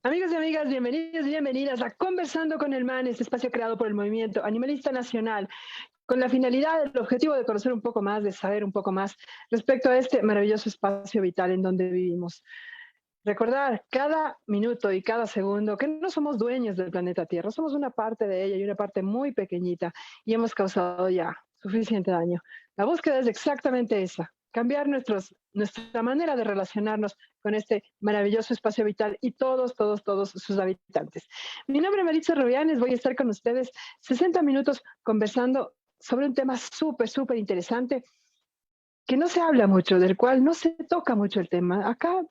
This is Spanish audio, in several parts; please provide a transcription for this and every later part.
Amigos y amigas, bienvenidos y bienvenidas a Conversando con el MAN, este espacio creado por el Movimiento Animalista Nacional, con la finalidad, el objetivo de conocer un poco más, de saber un poco más respecto a este maravilloso espacio vital en donde vivimos. Recordar cada minuto y cada segundo que no somos dueños del planeta Tierra, somos una parte de ella y una parte muy pequeñita y hemos causado ya suficiente daño. La búsqueda es exactamente esa, cambiar nuestra manera de relacionarnos con este maravilloso espacio vital y todos sus habitantes. Mi nombre es Maritza Rubianes, voy a estar con ustedes 60 minutos conversando sobre un tema súper interesante que no se habla mucho, del cual no se toca mucho el tema. Acá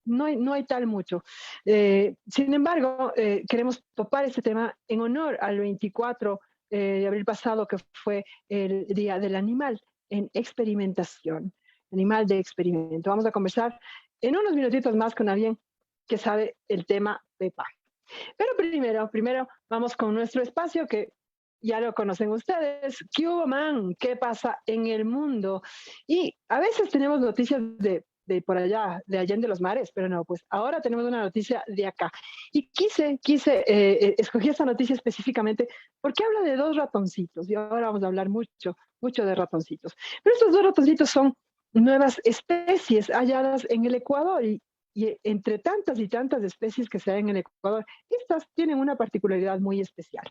no hay tal mucho. Sin embargo, queremos topar este tema en honor al 24 de abril pasado, que fue el Día del Animal en Experimentación, animal de experimento. Vamos a conversar en unos minutitos más con alguien que sabe el tema Pepa. Pero primero vamos con nuestro espacio que ya lo conocen ustedes. ¿Qué hubo, man? ¿Qué pasa en el mundo? Y a veces tenemos noticias de por allá, de Allende los Mares, pero no, pues ahora tenemos una noticia de acá. Y escogí esta noticia específicamente porque habla de dos ratoncitos, y ahora vamos a hablar mucho de ratoncitos. Pero estos dos ratoncitos son nuevas especies halladas en el Ecuador y entre tantas y tantas especies que se hay en el Ecuador, estas tienen una particularidad muy especial.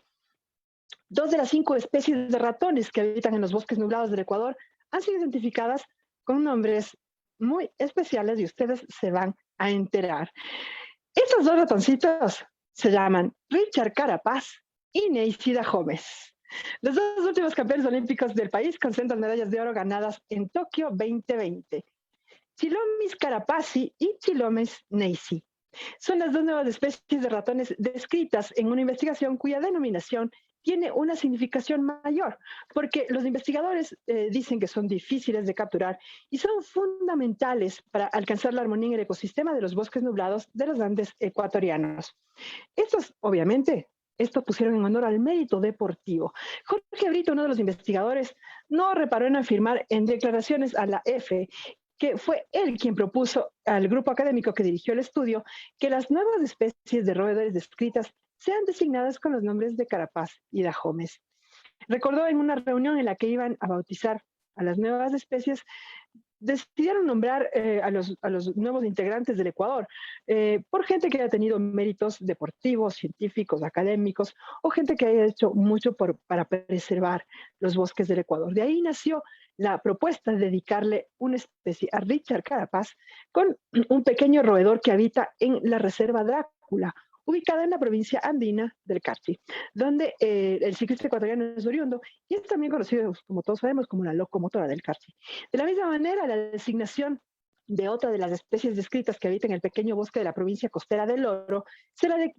Dos de las 5 especies de ratones que habitan en los bosques nublados del Ecuador han sido identificadas con nombres muy especiales y ustedes se van a enterar. Estos dos ratoncitos se llaman Richard Carapaz y Neisida Gómez. Los dos últimos campeones olímpicos del país con sendas medallas de oro ganadas en Tokio 2020. Chilomis carapazi y Chilomes neisi. Son las dos nuevas especies de ratones descritas en una investigación cuya denominación tiene una significación mayor, porque los investigadores dicen que son difíciles de capturar y son fundamentales para alcanzar la armonía en el ecosistema de los bosques nublados de los Andes ecuatorianos. Estos, obviamente, esto pusieron en honor al mérito deportivo. Jorge Brito, uno de los investigadores, no reparó en afirmar en declaraciones a la EFE que fue él quien propuso al grupo académico que dirigió el estudio que las nuevas especies de roedores descritas sean designadas con los nombres de Carapaz y Dahomes. Recordó en una reunión en la que iban a bautizar a las nuevas especies, decidieron nombrar a los nuevos integrantes del Ecuador por gente que haya tenido méritos deportivos, científicos, académicos, o gente que haya hecho mucho para preservar los bosques del Ecuador. De ahí nació la propuesta de dedicarle una especie a Richard Carapaz con un pequeño roedor que habita en la Reserva Drácula, ubicada en la provincia andina del Carchi, donde el ciclista ecuatoriano es oriundo y es también conocido, como todos sabemos, como la locomotora del Carchi. De la misma manera, la designación de otra de las especies descritas que habitan en el pequeño bosque de la provincia costera del Oro,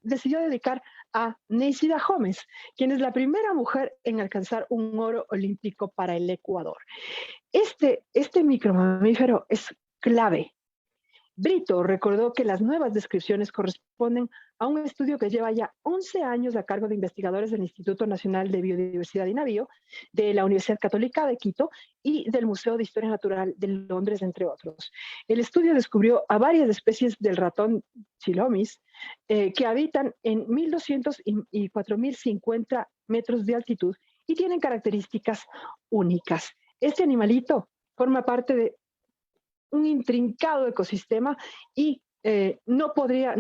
decidió dedicar a Neisida Gómez, quien es la primera mujer en alcanzar un oro olímpico para el Ecuador. Este micromamífero es clave. Brito recordó que las nuevas descripciones corresponden a un estudio que lleva ya 11 años a cargo de investigadores del Instituto Nacional de Biodiversidad y Navío, de la Universidad Católica de Quito y del Museo de Historia Natural de Londres, entre otros. El estudio descubrió a varias especies del ratón Chilomis que habitan en 1.200 y 4.050 metros de altitud y tienen características únicas. Este animalito forma parte de un intrincado ecosistema y no podría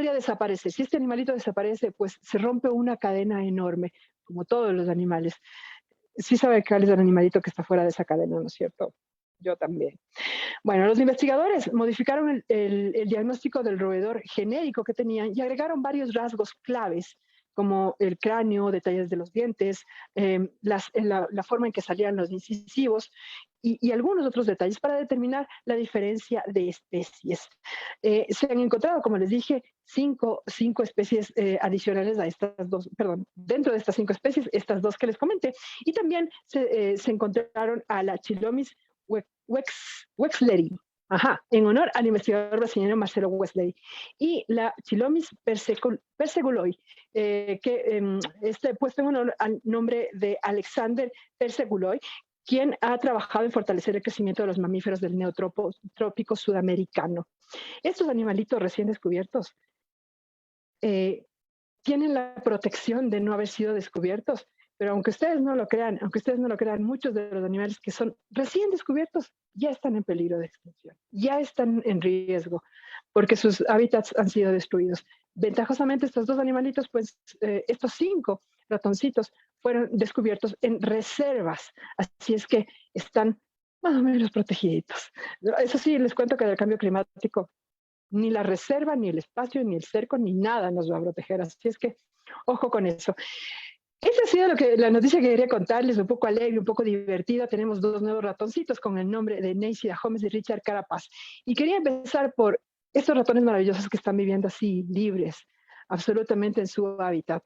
desaparecer. Si este animalito desaparece, pues se rompe una cadena enorme, como todos los animales. Sí sabe cuál es el animalito que está fuera de esa cadena, ¿no es cierto? Yo también. Bueno, los investigadores modificaron el diagnóstico del roedor genérico que tenían y agregaron varios rasgos claves como el cráneo, detalles de los dientes, la forma en que salían los incisivos y algunos otros detalles para determinar la diferencia de especies. Se han encontrado, como les dije, cinco especies adicionales a estas dos, perdón, dentro de estas 5 especies, estas dos que les comenté, y también se encontraron a la Chilomis wexleri, en honor al investigador brasileño Marcelo Wexleri, y la Chilomis perseguloi, que puesto en honor al nombre de Alexander Perseguloi, quien ha trabajado en fortalecer el crecimiento de los mamíferos del neotrópico sudamericano. Estos animalitos recién descubiertos eh, tienen la protección de no haber sido descubiertos, pero aunque ustedes no lo crean, muchos de los animales que son recién descubiertos ya están en peligro de extinción, ya están en riesgo, porque sus hábitats han sido destruidos. Ventajosamente, estos dos animalitos, pues estos 5 ratoncitos fueron descubiertos en reservas, así es que están más o menos protegiditos. Eso sí, les cuento que del cambio climático ni la reserva, ni el espacio, ni el cerco, ni nada nos va a proteger. Así es que, ojo con eso. Esa ha sido la noticia que quería contarles, un poco alegre, un poco divertida. Tenemos 2 nuevos ratoncitos con el nombre de Neisida Holmes y Richard Carapaz. Y quería empezar por estos ratones maravillosos que están viviendo así, libres, absolutamente en su hábitat,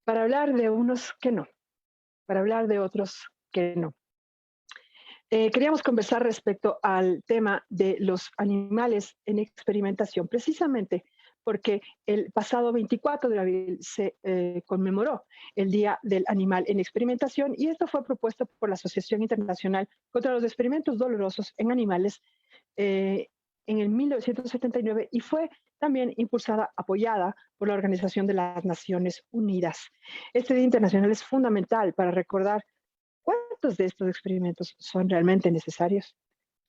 para hablar de unos que no, para hablar de otros que no. Queríamos conversar respecto al tema de los animales en experimentación, precisamente porque el pasado 24 de abril se conmemoró el Día del Animal en Experimentación y esto fue propuesto por la Asociación Internacional contra los Experimentos Dolorosos en Animales en el 1979 y fue también impulsada, apoyada por la Organización de las Naciones Unidas. Este Día Internacional es fundamental para recordar ¿cuántos de estos experimentos son realmente necesarios?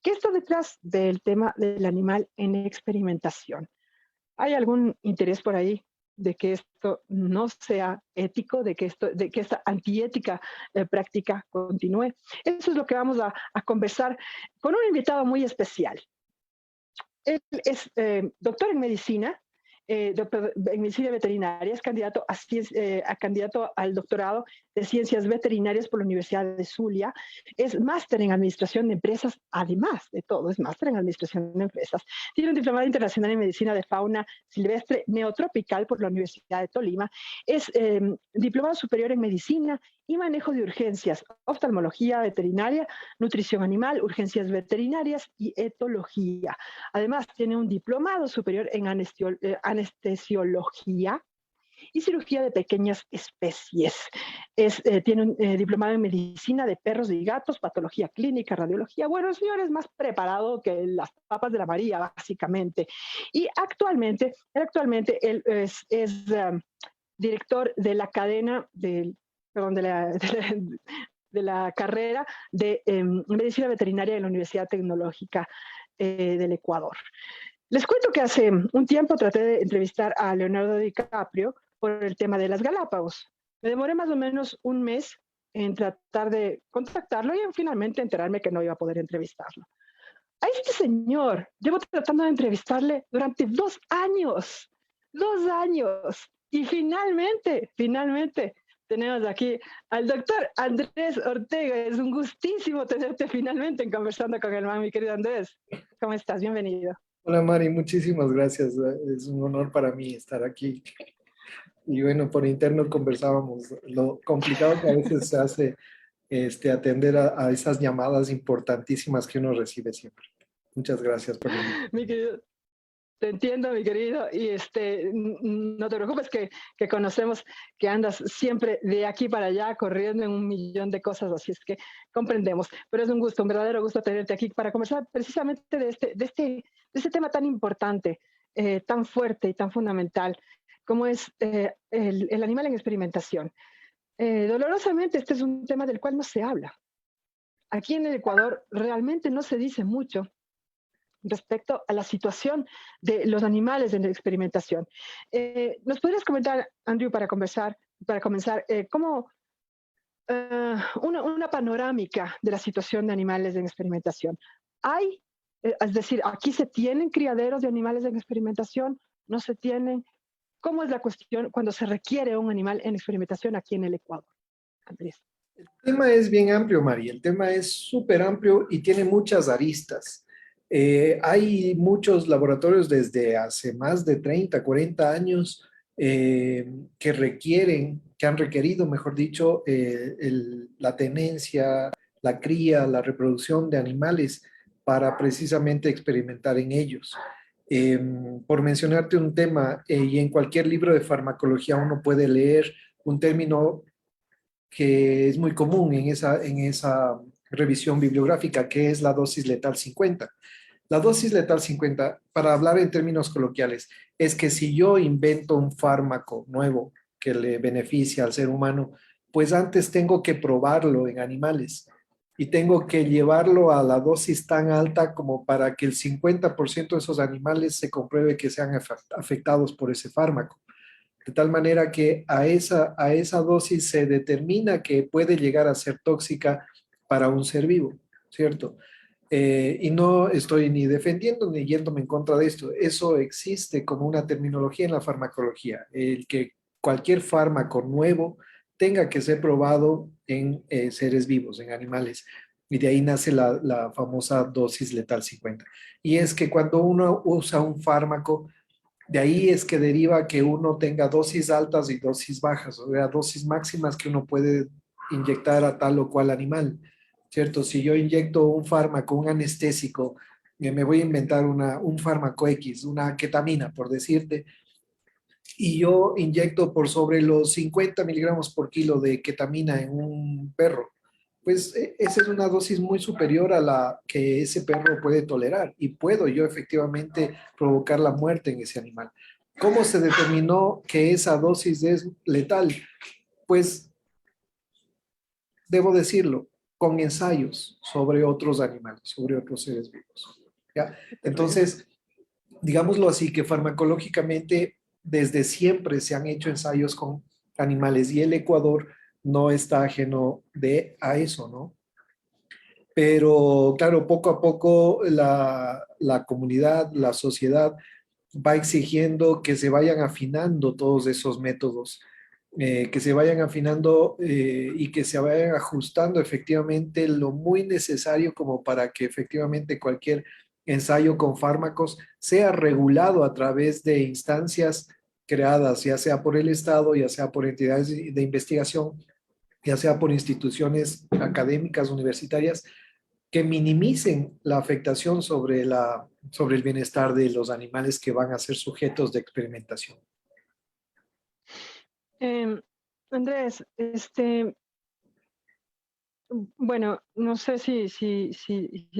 ¿Qué está detrás del tema del animal en experimentación? ¿Hay algún interés por ahí de que esto no sea ético, de que esta antiética práctica continúe? Eso es lo que vamos a conversar con un invitado muy especial. Él es doctor en medicina, doctor en medicina veterinaria, es candidato, candidato al doctorado de ciencias veterinarias por la Universidad de Zulia, es máster en administración de empresas, además de todo, es máster en administración de empresas. Tiene un diplomado internacional en medicina de fauna silvestre neotropical por la Universidad de Tolima, es diplomado superior en medicina y manejo de urgencias, oftalmología veterinaria, nutrición animal, urgencias veterinarias y etología. Además, tiene un diplomado superior en anestesiología y cirugía de pequeñas especies. Tiene un diplomado en medicina de perros y gatos, patología clínica, radiología. Bueno, el señor es más preparado que las papas de la María, básicamente. Y actualmente él es director de la cadena perdón, de la carrera de medicina veterinaria de la Universidad Tecnológica del Ecuador. Les cuento que hace un tiempo traté de entrevistar a Leonardo DiCaprio por el tema de las Galápagos. Me demoré más o menos un mes en tratar de contactarlo y finalmente enterarme que no iba a poder entrevistarlo. A este señor llevo tratando de entrevistarle durante 2 años, 2 años, y finalmente tenemos aquí al doctor Andrés Ortega. Es un gustísimo tenerte finalmente en Conversando con el Man, mi querido Andrés. ¿Cómo estás? Bienvenido. Hola Mari, muchísimas gracias. Es un honor para mí estar aquí. Y bueno, por interno conversábamos lo complicado que a veces se hace atender a esas llamadas importantísimas que uno recibe siempre. Muchas gracias por mi querido, te entiendo, mi querido, y no te preocupes que conocemos que andas siempre de aquí para allá corriendo en un millón de cosas, así es que comprendemos. Pero es un gusto, un verdadero gusto tenerte aquí para conversar precisamente de este tema tan importante, tan fuerte y tan fundamental, como es el animal en experimentación. Dolorosamente, este es un tema del cual no se habla. Aquí en el Ecuador realmente no se dice mucho respecto a la situación de los animales en la experimentación. ¿Nos podrías comentar, Andrew, para comenzar, cómo una panorámica de la situación de animales en experimentación? ¿Hay, es decir, aquí se tienen criaderos de animales en experimentación? ¿No se tienen? ¿Cómo es la cuestión cuando se requiere un animal en experimentación aquí en el Ecuador, Andrés? El tema es bien amplio, María. El tema es súper amplio y tiene muchas aristas. Hay muchos laboratorios desde hace más de 30, 40 años que han requerido, mejor dicho, la tenencia, la cría, la reproducción de animales para precisamente experimentar en ellos. Por mencionarte un tema, y en cualquier libro de farmacología uno puede leer un término que es muy común en esa revisión bibliográfica, que es la dosis letal 50. La dosis letal 50, para hablar en términos coloquiales, es que si yo invento un fármaco nuevo que le beneficia al ser humano, pues antes tengo que probarlo en animales y tengo que llevarlo a la dosis tan alta como para que el 50% de esos animales se compruebe que sean afectados por ese fármaco. De tal manera que a esa dosis se determina que puede llegar a ser tóxica para un ser vivo, ¿cierto? Y no estoy ni defendiendo ni yéndome en contra de esto. Eso existe como una terminología en la farmacología, el que cualquier fármaco nuevo tenga que ser probado en seres vivos, en animales. Y de ahí nace la famosa dosis letal 50. Y es que cuando uno usa un fármaco, de ahí es que deriva que uno tenga dosis altas y dosis bajas, o sea, dosis máximas que uno puede inyectar a tal o cual animal, ¿cierto? Si yo inyecto un fármaco, un anestésico, me voy a inventar un fármaco X, una ketamina, por decirte, y yo inyecto por sobre los 50 miligramos por kilo de ketamina en un perro, pues esa es una dosis muy superior a la que ese perro puede tolerar y puedo yo efectivamente provocar la muerte en ese animal. ¿Cómo se determinó que esa dosis es letal? Pues debo decirlo, con ensayos sobre otros animales, sobre otros seres vivos. ¿Ya? Qué terrible. Entonces, digámoslo así, que farmacológicamente desde siempre se han hecho ensayos con animales y el Ecuador no está ajeno a eso, ¿no? Pero claro, poco a poco la comunidad, la sociedad va exigiendo que se vayan afinando todos esos métodos, que se vayan afinando y que se vayan ajustando efectivamente lo muy necesario como para que efectivamente cualquier ensayo con fármacos sea regulado a través de instancias creadas, ya sea por el Estado, ya sea por entidades de investigación, ya sea por instituciones académicas, universitarias, que minimicen la afectación sobre el bienestar de los animales que van a ser sujetos de experimentación. Em, Andrés, bueno, no sé si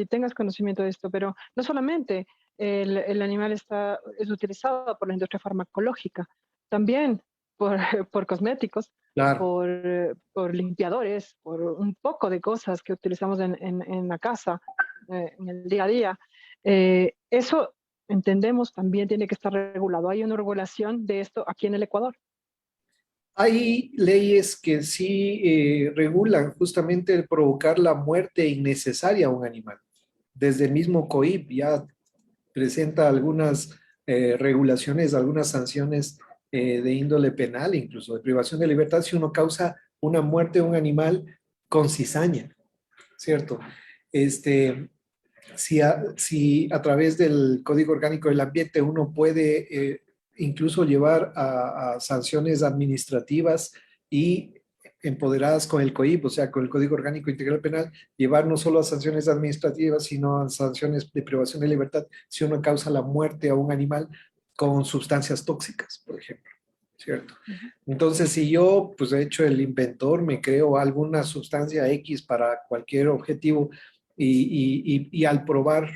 tengas conocimiento de esto, pero no solamente el animal es utilizado por la industria farmacológica, también por, por cosméticos, Claro. por limpiadores, por un poco de cosas que utilizamos en la casa, en el día a día. Eso, entendemos, también tiene que estar regulado. ¿Hay una regulación de esto aquí en el Ecuador? Hay leyes que sí regulan justamente el provocar la muerte innecesaria a un animal. Desde el mismo COIP ya presenta algunas regulaciones, algunas sanciones de índole penal, incluso de privación de libertad, si uno causa una muerte a un animal con cizaña, ¿cierto? Este, si a través del Código Orgánico del Ambiente uno puede incluso llevar a sanciones administrativas y empoderadas con el COIP, o sea, con el Código Orgánico Integral Penal, llevar no solo a sanciones administrativas, sino a sanciones de privación de libertad si uno causa la muerte a un animal con sustancias tóxicas, por ejemplo, ¿cierto? Ujú. Entonces, si yo, pues he hecho el inventor, me creo alguna sustancia X para cualquier objetivo y al probar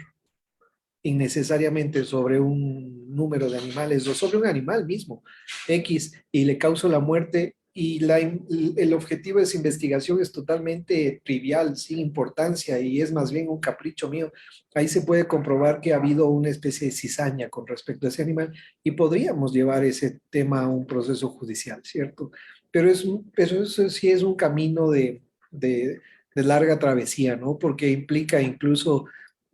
innecesariamente sobre un número de animales o sobre un animal mismo, X, y le causo la muerte y el objetivo de esa investigación es totalmente trivial, sin importancia y es más bien un capricho mío, ahí se puede comprobar que ha habido una especie de cizaña con respecto a ese animal y podríamos llevar ese tema a un proceso judicial, ¿cierto? Pero eso sí es un camino de larga travesía, ¿no? Porque implica incluso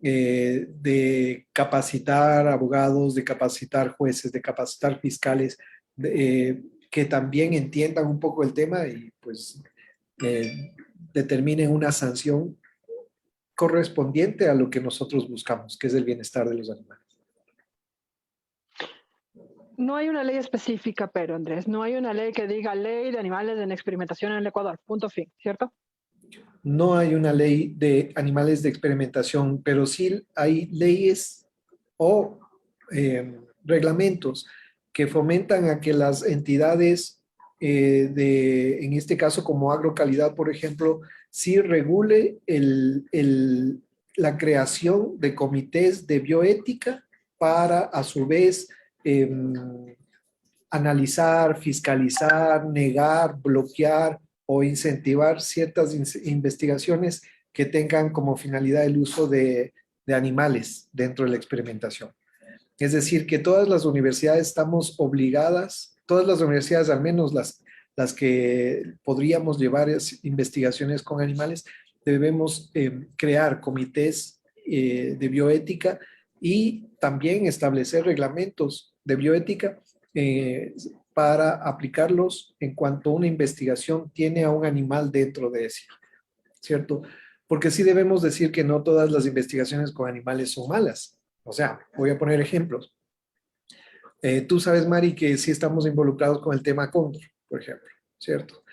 de capacitar abogados, de capacitar jueces, de capacitar fiscales, que también entiendan un poco el tema y pues determinen una sanción correspondiente a lo que nosotros buscamos, que es el bienestar de los animales. No hay una ley específica, pero Andrés, no hay una ley que diga ley de animales en experimentación en el Ecuador, punto fin, ¿cierto? No hay una ley de animales de experimentación, pero sí hay leyes o reglamentos que fomentan a que las entidades en este caso como agrocalidad, por ejemplo, sí regule la creación de comités de bioética para a su vez analizar, fiscalizar, negar, bloquear o incentivar ciertas investigaciones que tengan como finalidad el uso de animales dentro de la experimentación. Es decir, que todas las universidades estamos obligadas, todas las universidades, al menos las que podríamos llevar investigaciones con animales, debemos crear comités de bioética y también establecer reglamentos de bioética para aplicarlos en cuanto una investigación tiene a un animal dentro de ese, ¿cierto? Porque sí debemos decir que no todas las investigaciones con animales son malas. O sea, voy a poner ejemplos. Tú sabes, Mari, que sí estamos involucrados con el tema cóndor, por ejemplo, ¿cierto?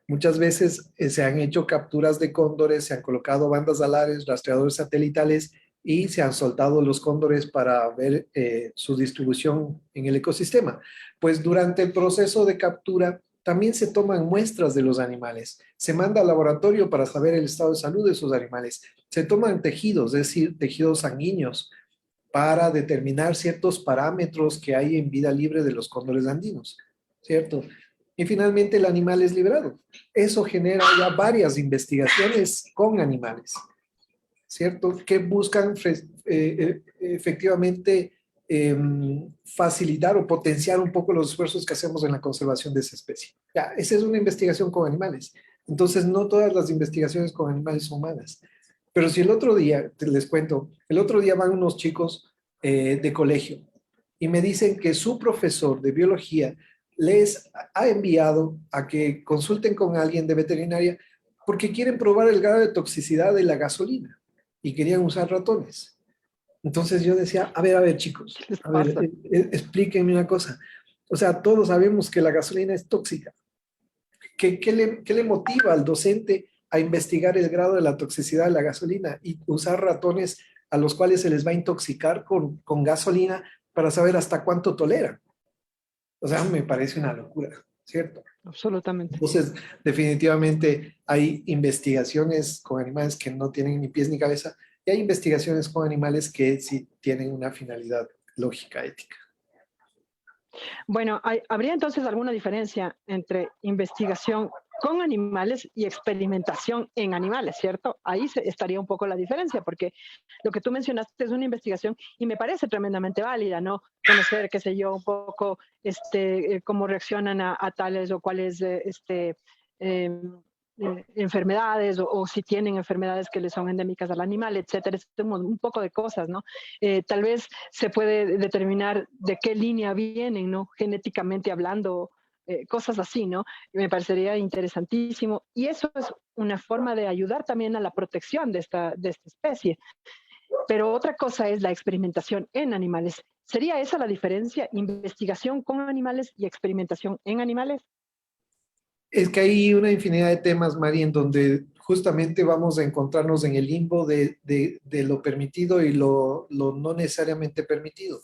Muchas veces se han hecho capturas de cóndores, se han colocado bandas alares, rastreadores satelitales y se han soltado los cóndores para ver su distribución en el ecosistema. Pues durante el proceso de captura también se toman muestras de los animales, se manda al laboratorio para saber el estado de salud de esos animales, se toman tejidos, es decir, tejidos sanguíneos, para determinar ciertos parámetros que hay en vida libre de los cóndores andinos, ¿cierto? Y finalmente el animal es liberado. Eso genera ya varias investigaciones con animales, ¿cierto? Que buscan efectivamente facilitar o potenciar un poco los esfuerzos que hacemos en la conservación de esa especie. Ya, esa es una investigación con animales. Entonces, no todas las investigaciones con animales son malas. Pero si el otro día, les cuento, el otro día van unos chicos de colegio y me dicen que su profesor de biología les ha enviado a que consulten con alguien de veterinaria porque quieren probar el grado de toxicidad de la gasolina y querían usar ratones. Entonces yo decía, a ver chicos, ¿Qué les a ver, pasa? explíquenme una cosa. O sea, todos sabemos que la gasolina es tóxica. ¿Qué le motiva al docente a investigar el grado de la toxicidad de la gasolina y usar ratones a los cuales se les va a intoxicar con gasolina para saber hasta cuánto toleran? O sea, me parece una locura, ¿cierto? Absolutamente. Entonces, definitivamente hay investigaciones con animales que no tienen ni pies ni cabeza y hay investigaciones con animales que sí tienen una finalidad lógica, ética. Bueno, ¿habría entonces alguna diferencia entre investigación con animales y experimentación en animales, cierto? Ahí estaría un poco la diferencia, porque lo que tú mencionaste es una investigación y me parece tremendamente válida, ¿no? Conocer, qué sé yo, un poco cómo reaccionan a tales o cuales eh, enfermedades o si tienen enfermedades que les son endémicas al animal, etcétera. Es un poco de cosas, ¿no? Tal vez se puede determinar de qué línea vienen, ¿no? Genéticamente hablando, cosas así, ¿no? Me parecería interesantísimo. Y eso es una forma de ayudar también a la protección de esta especie. Pero otra cosa es la experimentación en animales. ¿Sería esa la diferencia? ¿Investigación con animales y experimentación en animales? Es que hay una infinidad de temas, Mari, en donde justamente vamos a encontrarnos en el limbo de lo permitido y lo no necesariamente permitido.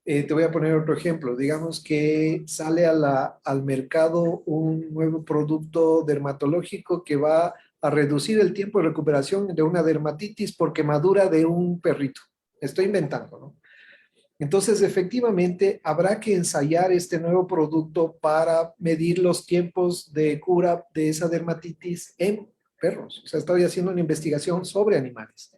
Te voy a poner otro ejemplo. Digamos que sale al mercado un nuevo producto dermatológico que va a reducir el tiempo de recuperación de una dermatitis por quemadura de un perrito. Estoy inventando, ¿no? Entonces, efectivamente, habrá que ensayar este nuevo producto para medir los tiempos de cura de esa dermatitis en perros. O sea, estoy haciendo una investigación sobre animales,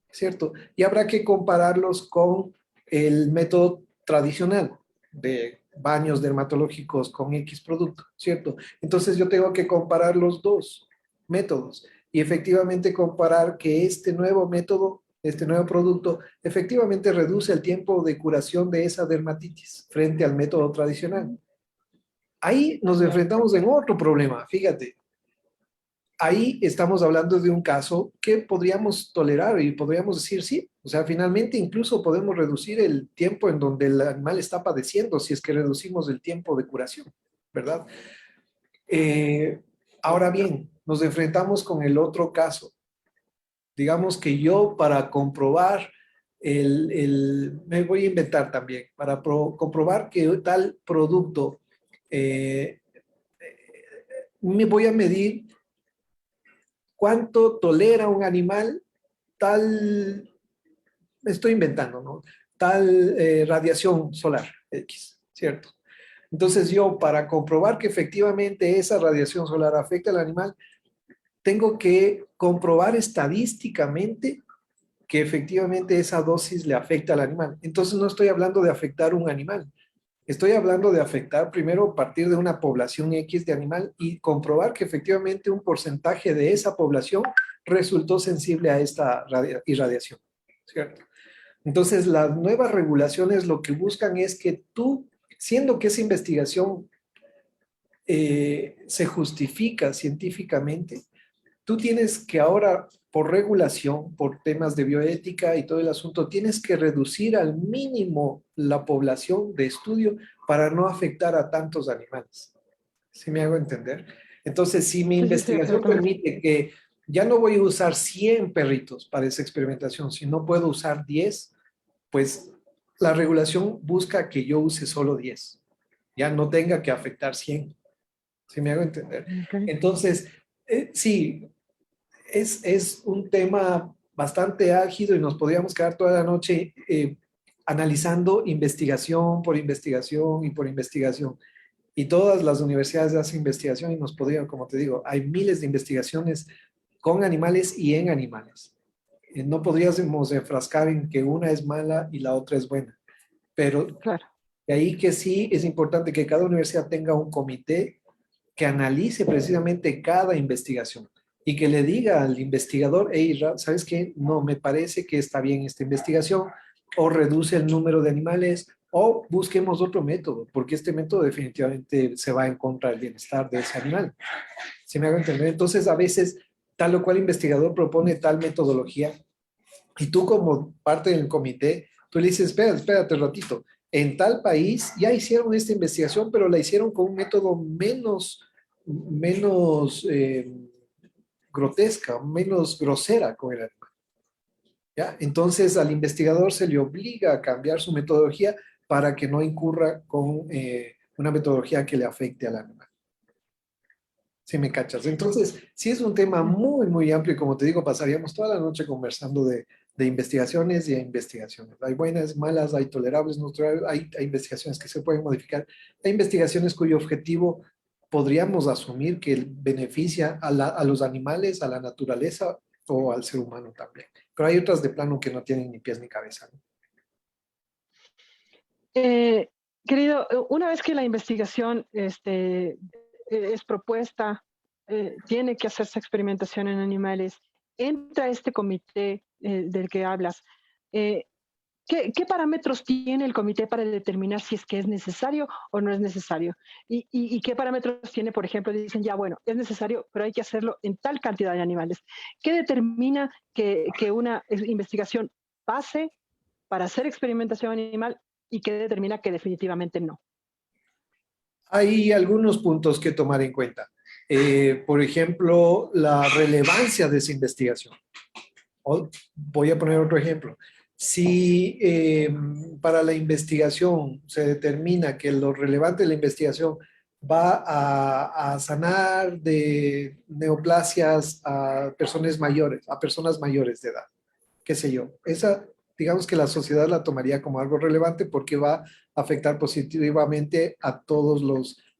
¿cierto? Y habrá que compararlos con el método tradicional de baños dermatológicos con X producto, ¿cierto? Entonces, yo tengo que comparar los dos métodos y efectivamente comparar que este nuevo método, este nuevo producto, efectivamente reduce el tiempo de curación de esa dermatitis frente al método tradicional. Ahí nos enfrentamos en otro problema, fíjate. Ahí estamos hablando de un caso que podríamos tolerar y podríamos decir sí. O sea, finalmente incluso podemos reducir el tiempo en donde el animal está padeciendo si es que reducimos el tiempo de curación, ¿verdad? Ahora bien, nos enfrentamos con el otro caso. Digamos que yo para comprobar me voy a inventar también, para comprobar que tal producto me voy a medir cuánto tolera un animal tal, estoy inventando, ¿no? Tal radiación solar X, ¿cierto? Entonces yo, para comprobar que efectivamente esa radiación solar afecta al animal, tengo que comprobar estadísticamente que efectivamente esa dosis le afecta al animal. Entonces no estoy hablando de afectar un animal, estoy hablando de afectar primero a partir de una población X de animal y comprobar que efectivamente un porcentaje de esa población resultó sensible a esta irradiación, ¿cierto? Entonces las nuevas regulaciones lo que buscan es que tú, siendo que esa investigación se justifica científicamente, tú tienes que ahora, por regulación, por temas de bioética y todo el asunto, tienes que reducir al mínimo la población de estudio para no afectar a tantos animales. ¿Sí me hago entender? Entonces, si mi Sí, sí, sí, investigación absolutamente. permite que ya no voy a usar 100 perritos para esa experimentación, si no puedo usar 10, pues la regulación busca que yo use solo 10, ya no tenga que afectar 100. ¿Sí me hago entender? Okay. Entonces, sí, es un tema bastante álgido y nos podríamos quedar toda la noche analizando investigación por investigación y por investigación. Y todas las universidades hacen investigación y nos podrían, como te digo, hay miles de investigaciones con animales y en animales. No podríamos enfrascar en que una es mala y la otra es buena, pero Claro. de ahí que sí es importante que cada universidad tenga un comité que analice precisamente cada investigación y que le diga al investigador, hey, ¿sabes qué? No, me parece que está bien esta investigación, o reduce el número de animales, o busquemos otro método, porque este método definitivamente se va en contra del bienestar de ese animal. ¿Sí me hago entender? Entonces, a veces, tal o cual investigador propone tal metodología, y tú como parte del comité, tú le dices, espérate un ratito, en tal país ya hicieron esta investigación, pero la hicieron con un método menos grotesca, menos grosera con el animal. ¿Ya? Entonces al investigador se le obliga a cambiar su metodología para que no incurra con una metodología que le afecte al animal. ¿Sí me cachas? Entonces, sí es un tema muy, muy amplio y como te digo, pasaríamos toda la noche conversando de investigaciones y de investigaciones. Hay buenas, malas, hay tolerables, no tolerables, hay investigaciones que se pueden modificar, hay investigaciones cuyo objetivo podríamos asumir que beneficia a los animales, a la naturaleza o al ser humano también. Pero hay otras de plano que no tienen ni pies ni cabeza, ¿no? Eh, Querido, una vez que la investigación es propuesta, tiene que hacerse experimentación en animales, entra este comité del que hablas. eh, ¿Qué parámetros tiene el comité para determinar si es que es necesario o no es necesario? ¿Y qué parámetros tiene, por ejemplo, dicen, ya, bueno, es necesario, pero hay que hacerlo en tal cantidad de animales? ¿Qué determina que una investigación pase para hacer experimentación animal y qué determina que definitivamente no? Hay algunos puntos que tomar en cuenta. Por ejemplo, la relevancia de esa investigación. Voy a poner otro ejemplo. Si para la investigación se determina que lo relevante de la investigación va a sanar de neoplasias a personas mayores de edad, qué sé yo, esa, digamos que la sociedad la tomaría como algo relevante porque va a afectar positivamente a todos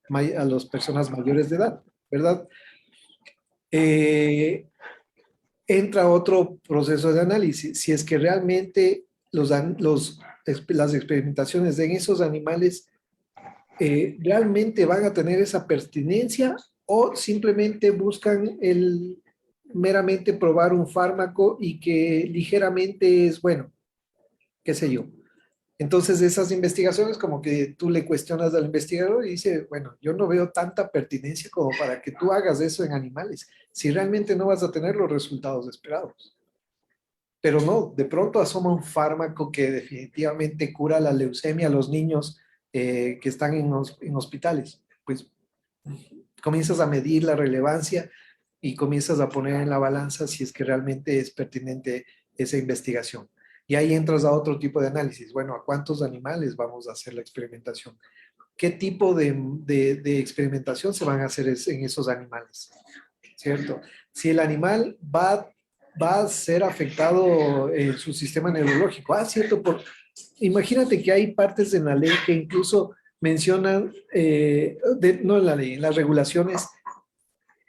a las personas mayores de edad, ¿verdad? Eh, Entra otro proceso de análisis. Si es que realmente las experimentaciones en esos animales realmente van a tener esa pertinencia o simplemente buscan meramente probar un fármaco y que ligeramente es bueno, qué sé yo. Entonces, esas investigaciones como que tú le cuestionas al investigador y dice, bueno, yo no veo tanta pertinencia como para que tú hagas eso en animales, si realmente no vas a tener los resultados esperados. Pero no, de pronto asoma un fármaco que definitivamente cura la leucemia a los niños que están en hospitales. Pues comienzas a medir la relevancia y comienzas a poner en la balanza si es que realmente es pertinente esa investigación. Y ahí entras a otro tipo de análisis. Bueno, ¿a cuántos animales vamos a hacer la experimentación? qué tipo de experimentación se van a hacer en esos animales, ¿cierto? Si el animal va a ser afectado en su sistema neurológico. Cierto, imagínate que hay partes en la ley que incluso mencionan, no en la ley, en las regulaciones,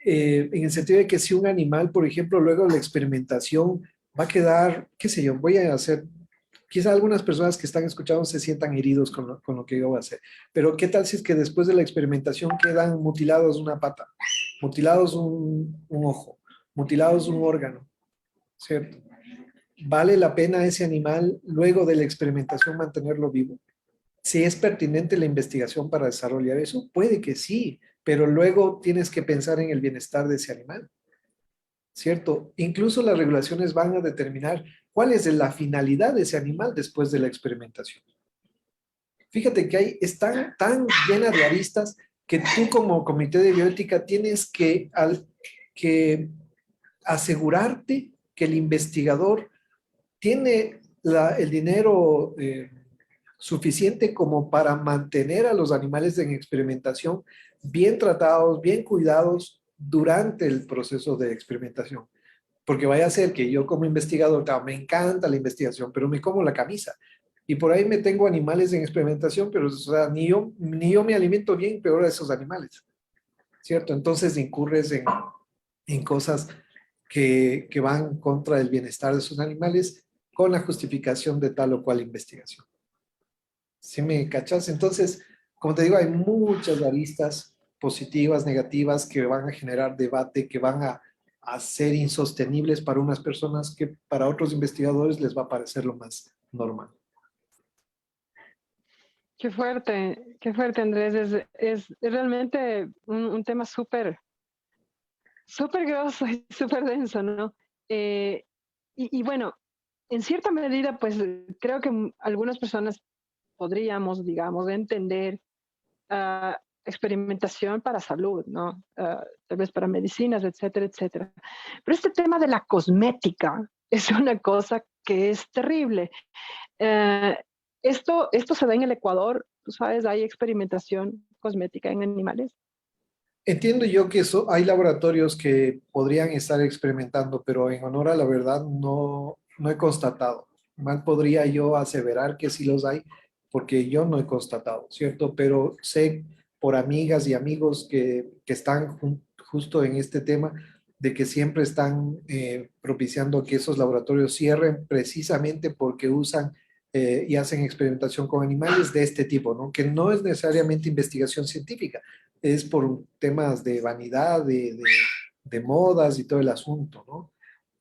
en el sentido de que si un animal, por ejemplo, luego de la experimentación va a quedar, qué sé yo, voy a hacer, quizá algunas personas que están escuchando se sientan heridos con lo que yo voy a hacer, pero ¿qué tal si es que después de la experimentación quedan mutilados una pata, mutilados un ojo, mutilados un órgano, ¿cierto? ¿Vale la pena ese animal luego de la experimentación mantenerlo vivo? Si es pertinente la investigación para desarrollar eso, puede que sí, pero luego tienes que pensar en el bienestar de ese animal, ¿cierto? Incluso las regulaciones van a determinar cuál es la finalidad de ese animal después de la experimentación. Fíjate que es tan llena de aristas que tú como comité de bioética tienes que asegurarte que el investigador tiene el dinero suficiente como para mantener a los animales en experimentación bien tratados, bien cuidados durante el proceso de experimentación. Porque vaya a ser que yo como investigador, me encanta la investigación, pero me como la camisa. Y por ahí me tengo animales en experimentación, pero o sea, ni yo me alimento bien, peor a esos animales, ¿cierto? Entonces incurres en cosas que van contra el bienestar de esos animales con la justificación de tal o cual investigación. ¿Sí me cachas? Entonces, como te digo, hay muchas aristas positivas, negativas, que van a generar debate, que van a ser insostenibles para unas personas que para otros investigadores les va a parecer lo más normal. Qué fuerte, Andrés. Es realmente un tema súper grosso y súper denso, ¿no? Y bueno, en cierta medida, pues creo que algunas personas podríamos, digamos, entender experimentación para salud, ¿no? Tal vez para medicinas, etcétera, etcétera. Pero este tema de la cosmética es una cosa que es terrible. Eh, esto se da en el Ecuador, tú sabes, hay experimentación cosmética en animales. Entiendo yo que hay laboratorios que podrían estar experimentando, pero en honor a la verdad no he constatado. Mal podría yo aseverar que sí los hay, porque yo no he constatado, ¿cierto? Pero sé por amigas y amigos que están justo en este tema, de que siempre están propiciando que esos laboratorios cierren precisamente porque usan y hacen experimentación con animales de este tipo, ¿no? Que no es necesariamente investigación científica, es por temas de vanidad, de modas y todo el asunto, ¿no?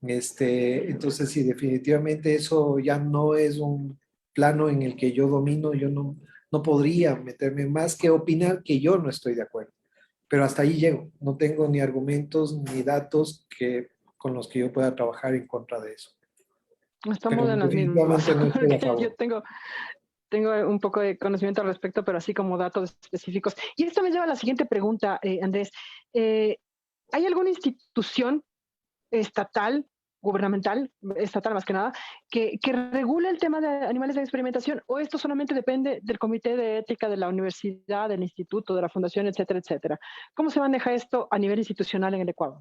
Entonces, sí, definitivamente eso ya no es un plano en el que yo domino, yo no podría meterme más que opinar que yo no estoy de acuerdo. Pero hasta ahí llego, no tengo ni argumentos ni datos con los que yo pueda trabajar en contra de eso. Pero Estamos en las mismas, definitivamente no estoy a porque yo favor. tengo un poco de conocimiento al respecto, pero así como datos específicos. Y esto me lleva a la siguiente pregunta, Andrés. Eh, ¿Hay alguna institución estatal, gubernamental, estatal más que nada, que regule el tema de animales de experimentación? ¿O esto solamente depende del comité de ética de la universidad, del instituto, de la fundación, etcétera, etcétera? ¿Cómo se maneja esto a nivel institucional en el Ecuador?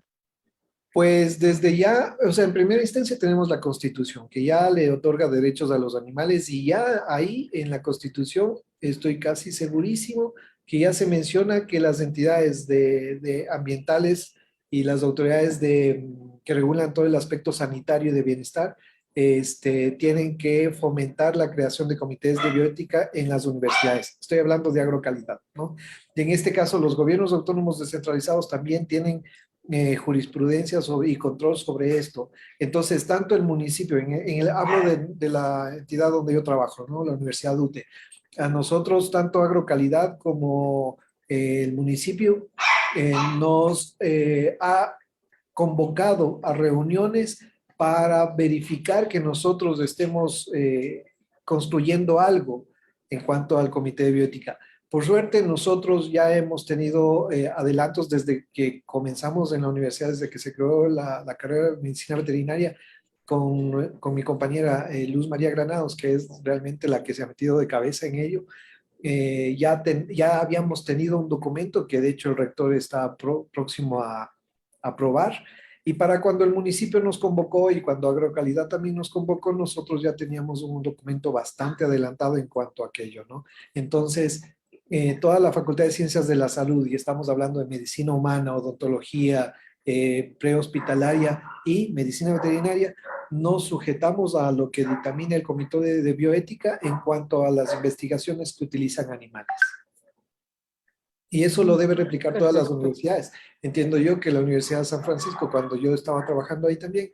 Pues desde ya, o sea, en primera instancia tenemos la Constitución, que ya le otorga derechos a los animales y ya ahí en la Constitución estoy casi segurísimo que ya se menciona que las entidades de ambientales y las autoridades que regulan todo el aspecto sanitario y de bienestar, tienen que fomentar la creación de comités de bioética en las universidades. Estoy hablando de agrocalidad, ¿no? Y en este caso, los gobiernos autónomos descentralizados también tienen jurisprudencia y control sobre esto. Entonces, tanto el municipio, hablo de la entidad donde yo trabajo, ¿no? La Universidad UTE. A nosotros, tanto Agrocalidad como el municipio nos ha convocado a reuniones para verificar que nosotros estemos construyendo algo en cuanto al comité de bioética. Por suerte, nosotros ya hemos tenido adelantos desde que comenzamos en la universidad, desde que se creó la carrera de medicina veterinaria con mi compañera Luz María Granados, que es realmente la que se ha metido de cabeza en ello. ya habíamos tenido un documento que de hecho el rector está próximo a aprobar. Y para cuando el municipio nos convocó y cuando Agrocalidad también nos convocó, nosotros ya teníamos un documento bastante adelantado en cuanto a aquello, ¿no? Entonces, toda la Facultad de Ciencias de la Salud, y estamos hablando de medicina humana, odontología, prehospitalaria y medicina veterinaria, nos sujetamos a lo que dictamina el Comité de Bioética en cuanto a las investigaciones que utilizan animales. Y eso lo debe replicar todas las Perfecto. universidades. Entiendo yo que la Universidad de San Francisco, cuando yo estaba trabajando ahí también,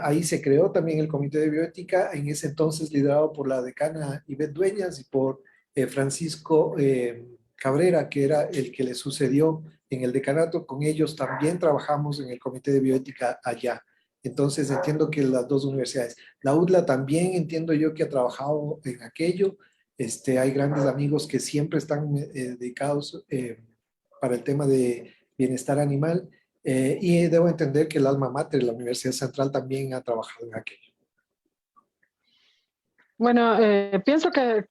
ahí se creó también el Comité de Bioética, en ese entonces liderado por la decana Ivette Dueñas y por Francisco Cabrera, que era el que le sucedió en el decanato. Con ellos también trabajamos en el Comité de Bioética allá. Entonces entiendo que las dos universidades. La UDLA también entiendo yo que ha trabajado en aquello. Hay grandes amigos que siempre están dedicados para el tema de bienestar animal y debo entender que el alma mater, la Universidad Central, también ha trabajado en aquello. Bueno, pienso que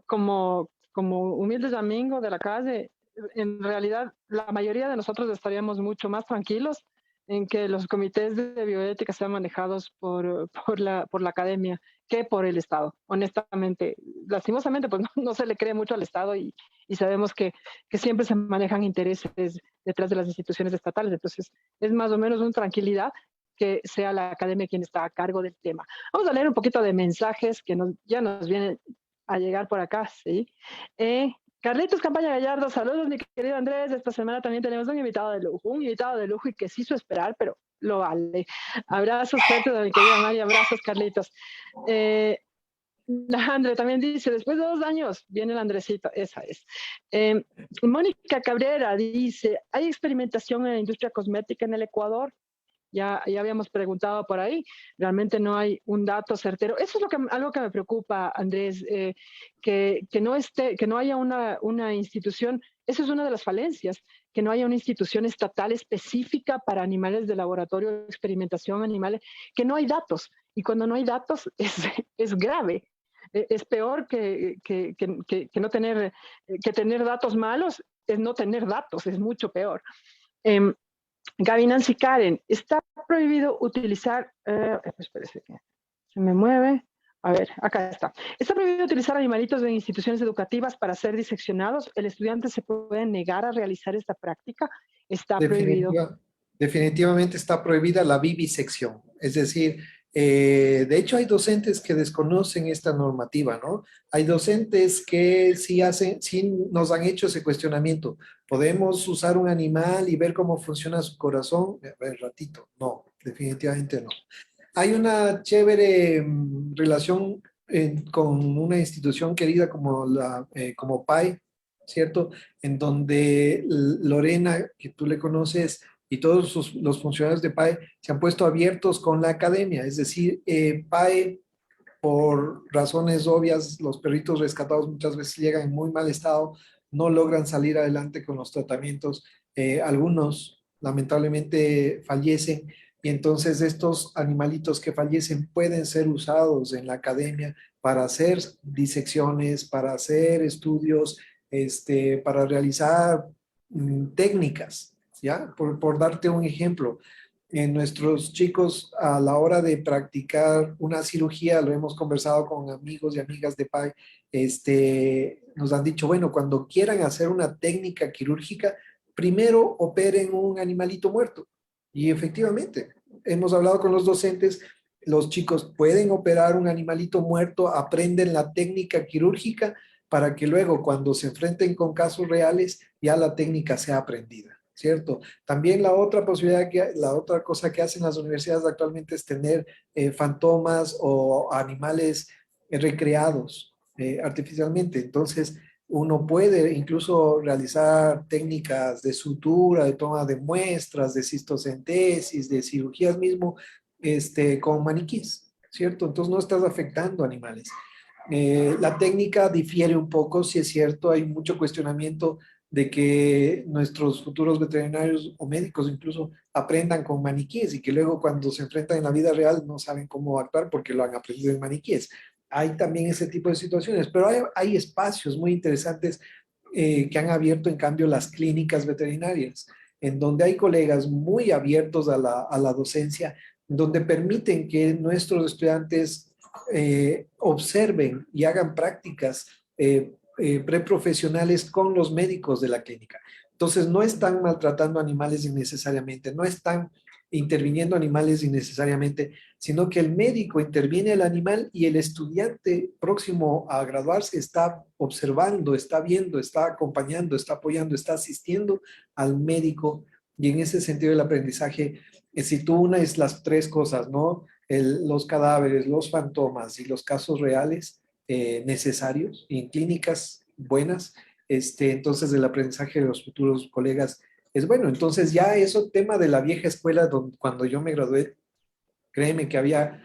como humildes amigos de la calle, en realidad la mayoría de nosotros estaríamos mucho más tranquilos en que los comités de bioética sean manejados por la academia que por el Estado. Honestamente, lastimosamente, pues no se le cree mucho al Estado y sabemos que siempre se manejan intereses detrás de las instituciones estatales. Entonces, es más o menos una tranquilidad que sea la academia quien está a cargo del tema. Vamos a leer un poquito de mensajes que ya nos vienen a llegar por acá, ¿sí? Carlitos Campaña Gallardo, saludos mi querido Andrés. Esta semana también tenemos un invitado de lujo y que se hizo esperar, pero lo vale. Abrazos fuertes de mi querida María, abrazos Carlitos. Andre también dice, después de 2 años viene el Andresito, esa es. Mónica Cabrera dice, ¿hay experimentación en la industria cosmética en el Ecuador? Ya habíamos preguntado por ahí, realmente no hay un dato certero. Eso es algo que me preocupa, Andrés, que no haya una institución, eso es una de las falencias, que no haya una institución estatal específica para animales de laboratorio, experimentación animales, que no hay datos. Y cuando no hay datos es grave. Es peor que no tener, que tener datos malos, es no tener datos, es mucho peor. Gaby Nancy Karen, está prohibido utilizar, espérese que se me mueve, a ver, acá está. Está prohibido utilizar animalitos en instituciones educativas para ser diseccionados. ¿El estudiante se puede negar a realizar esta práctica? Está prohibido. Definitivamente está prohibida la vivisección. Es decir, de hecho hay docentes que desconocen esta normativa, ¿no? Hay docentes que sí nos han hecho ese cuestionamiento. ¿Podemos usar un animal y ver cómo funciona su corazón? A ver, ratito. No, definitivamente no. Hay una chévere relación con una institución querida como PAI, ¿cierto? En donde Lorena, que tú le conoces, y todos los funcionarios de PAE se han puesto abiertos con la academia. Es decir, PAE, por razones obvias, los perritos rescatados muchas veces llegan en muy mal estado, no logran salir adelante con los tratamientos. Algunos lamentablemente fallecen y entonces estos animalitos que fallecen pueden ser usados en la academia para hacer disecciones, para hacer estudios, para realizar técnicas, ¿ya? Por darte un ejemplo, nuestros chicos a la hora de practicar una cirugía, lo hemos conversado con amigos y amigas de PAI, nos han dicho, bueno, cuando quieran hacer una técnica quirúrgica, primero operen un animalito muerto. Y efectivamente, hemos hablado con los docentes, los chicos pueden operar un animalito muerto, aprenden la técnica quirúrgica para que luego cuando se enfrenten con casos reales ya la técnica sea aprendida, ¿cierto? También la otra cosa que hacen las universidades actualmente es tener fantomas o animales recreados artificialmente. Entonces, uno puede incluso realizar técnicas de sutura, de toma de muestras, de cistocentesis, de cirugías mismo, con maniquíes, ¿cierto? Entonces no estás afectando animales. La técnica difiere un poco, si es cierto, hay mucho cuestionamiento de que nuestros futuros veterinarios o médicos incluso aprendan con maniquíes y que luego cuando se enfrentan en la vida real no saben cómo actuar porque lo han aprendido en maniquíes. hay también ese tipo de situaciones, pero hay espacios muy interesantes que han abierto en cambio las clínicas veterinarias, en donde hay colegas muy abiertos a la docencia, donde permiten que nuestros estudiantes observen y hagan prácticas preprofesionales con los médicos de la clínica. Entonces, no están maltratando animales innecesariamente, no están interviniendo animales innecesariamente, sino que el médico interviene al animal y el estudiante próximo a graduarse está observando, está viendo, está acompañando, está apoyando, está asistiendo al médico. Y en ese sentido el aprendizaje, si tú unes las tres cosas, ¿no? Los cadáveres, los fantomas y los casos reales necesarios y en clínicas buenas, entonces el aprendizaje de los futuros colegas es bueno. Entonces ya eso tema de la vieja escuela, donde, cuando yo me gradué, créeme que había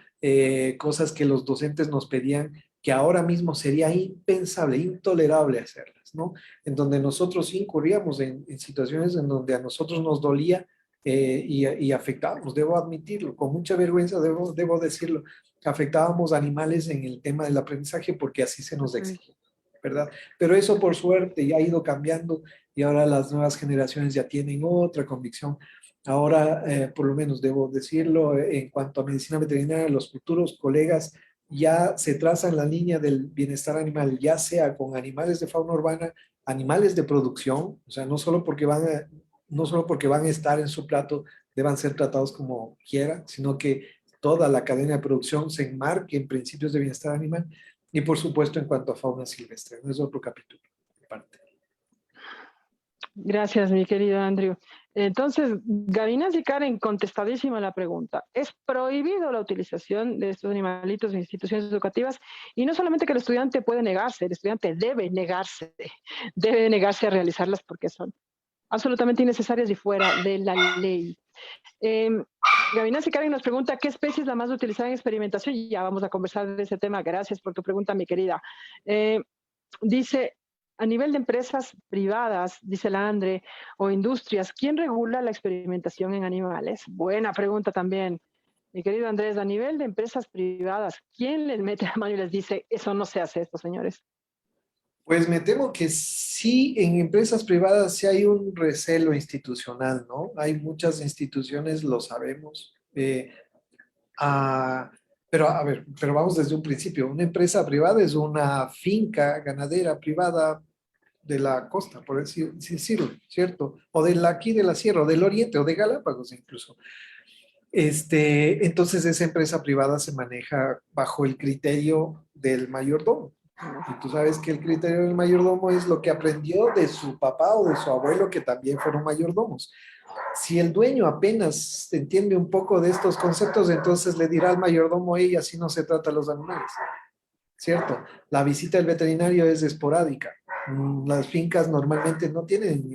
cosas que los docentes nos pedían que ahora mismo sería impensable, intolerable hacerlas, ¿no? En donde nosotros incurríamos en situaciones en donde a nosotros nos dolía y afectábamos, debo admitirlo, con mucha vergüenza debo decirlo, afectábamos animales en el tema del aprendizaje porque así se nos exige, ¿verdad? Pero eso por suerte ya ha ido cambiando y ahora las nuevas generaciones ya tienen otra convicción. Ahora, por lo menos debo decirlo, en cuanto a medicina veterinaria, los futuros colegas ya se trazan la línea del bienestar animal, ya sea con animales de fauna urbana, animales de producción, o sea, no solo porque van a estar en su plato, deban ser tratados como quiera, sino que toda la cadena de producción se enmarque en principios de bienestar animal y, por supuesto, en cuanto a fauna silvestre. No es otro capítulo aparte. Gracias, mi querido Andrew. Entonces, Gavinas y Karen, contestadísima la pregunta. ¿Es prohibido la utilización de estos animalitos en instituciones educativas? Y no solamente que el estudiante puede negarse, el estudiante debe negarse a realizarlas porque son absolutamente innecesarias y fuera de la ley. Gavinas y Karen nos pregunta, ¿qué especie es la más utilizada en experimentación? Y ya vamos a conversar de ese tema. Gracias por tu pregunta, mi querida. Dice, a nivel de empresas privadas, dice la Andre, o industrias, ¿quién regula la experimentación en animales? Buena pregunta también. Mi querido Andrés, a nivel de empresas privadas, ¿quién les mete la mano y les dice, eso no se hace esto, señores? Pues me temo que sí, en empresas privadas sí hay un recelo institucional, ¿no? Hay muchas instituciones, lo sabemos. Ah, pero a ver, pero vamos desde un principio. Una empresa privada es una finca ganadera privada de la costa, por decirlo, ¿cierto? O de aquí de la sierra, o del oriente, o de Galápagos incluso. Entonces esa empresa privada se maneja bajo el criterio del mayordomo. Y tú sabes que el criterio del mayordomo es lo que aprendió de su papá o de su abuelo, que también fueron mayordomos. Si el dueño apenas entiende un poco de estos conceptos, entonces le dirá al mayordomo, y así no se trata a los animales, ¿cierto? La visita del veterinario es esporádica. Las fincas normalmente no tienen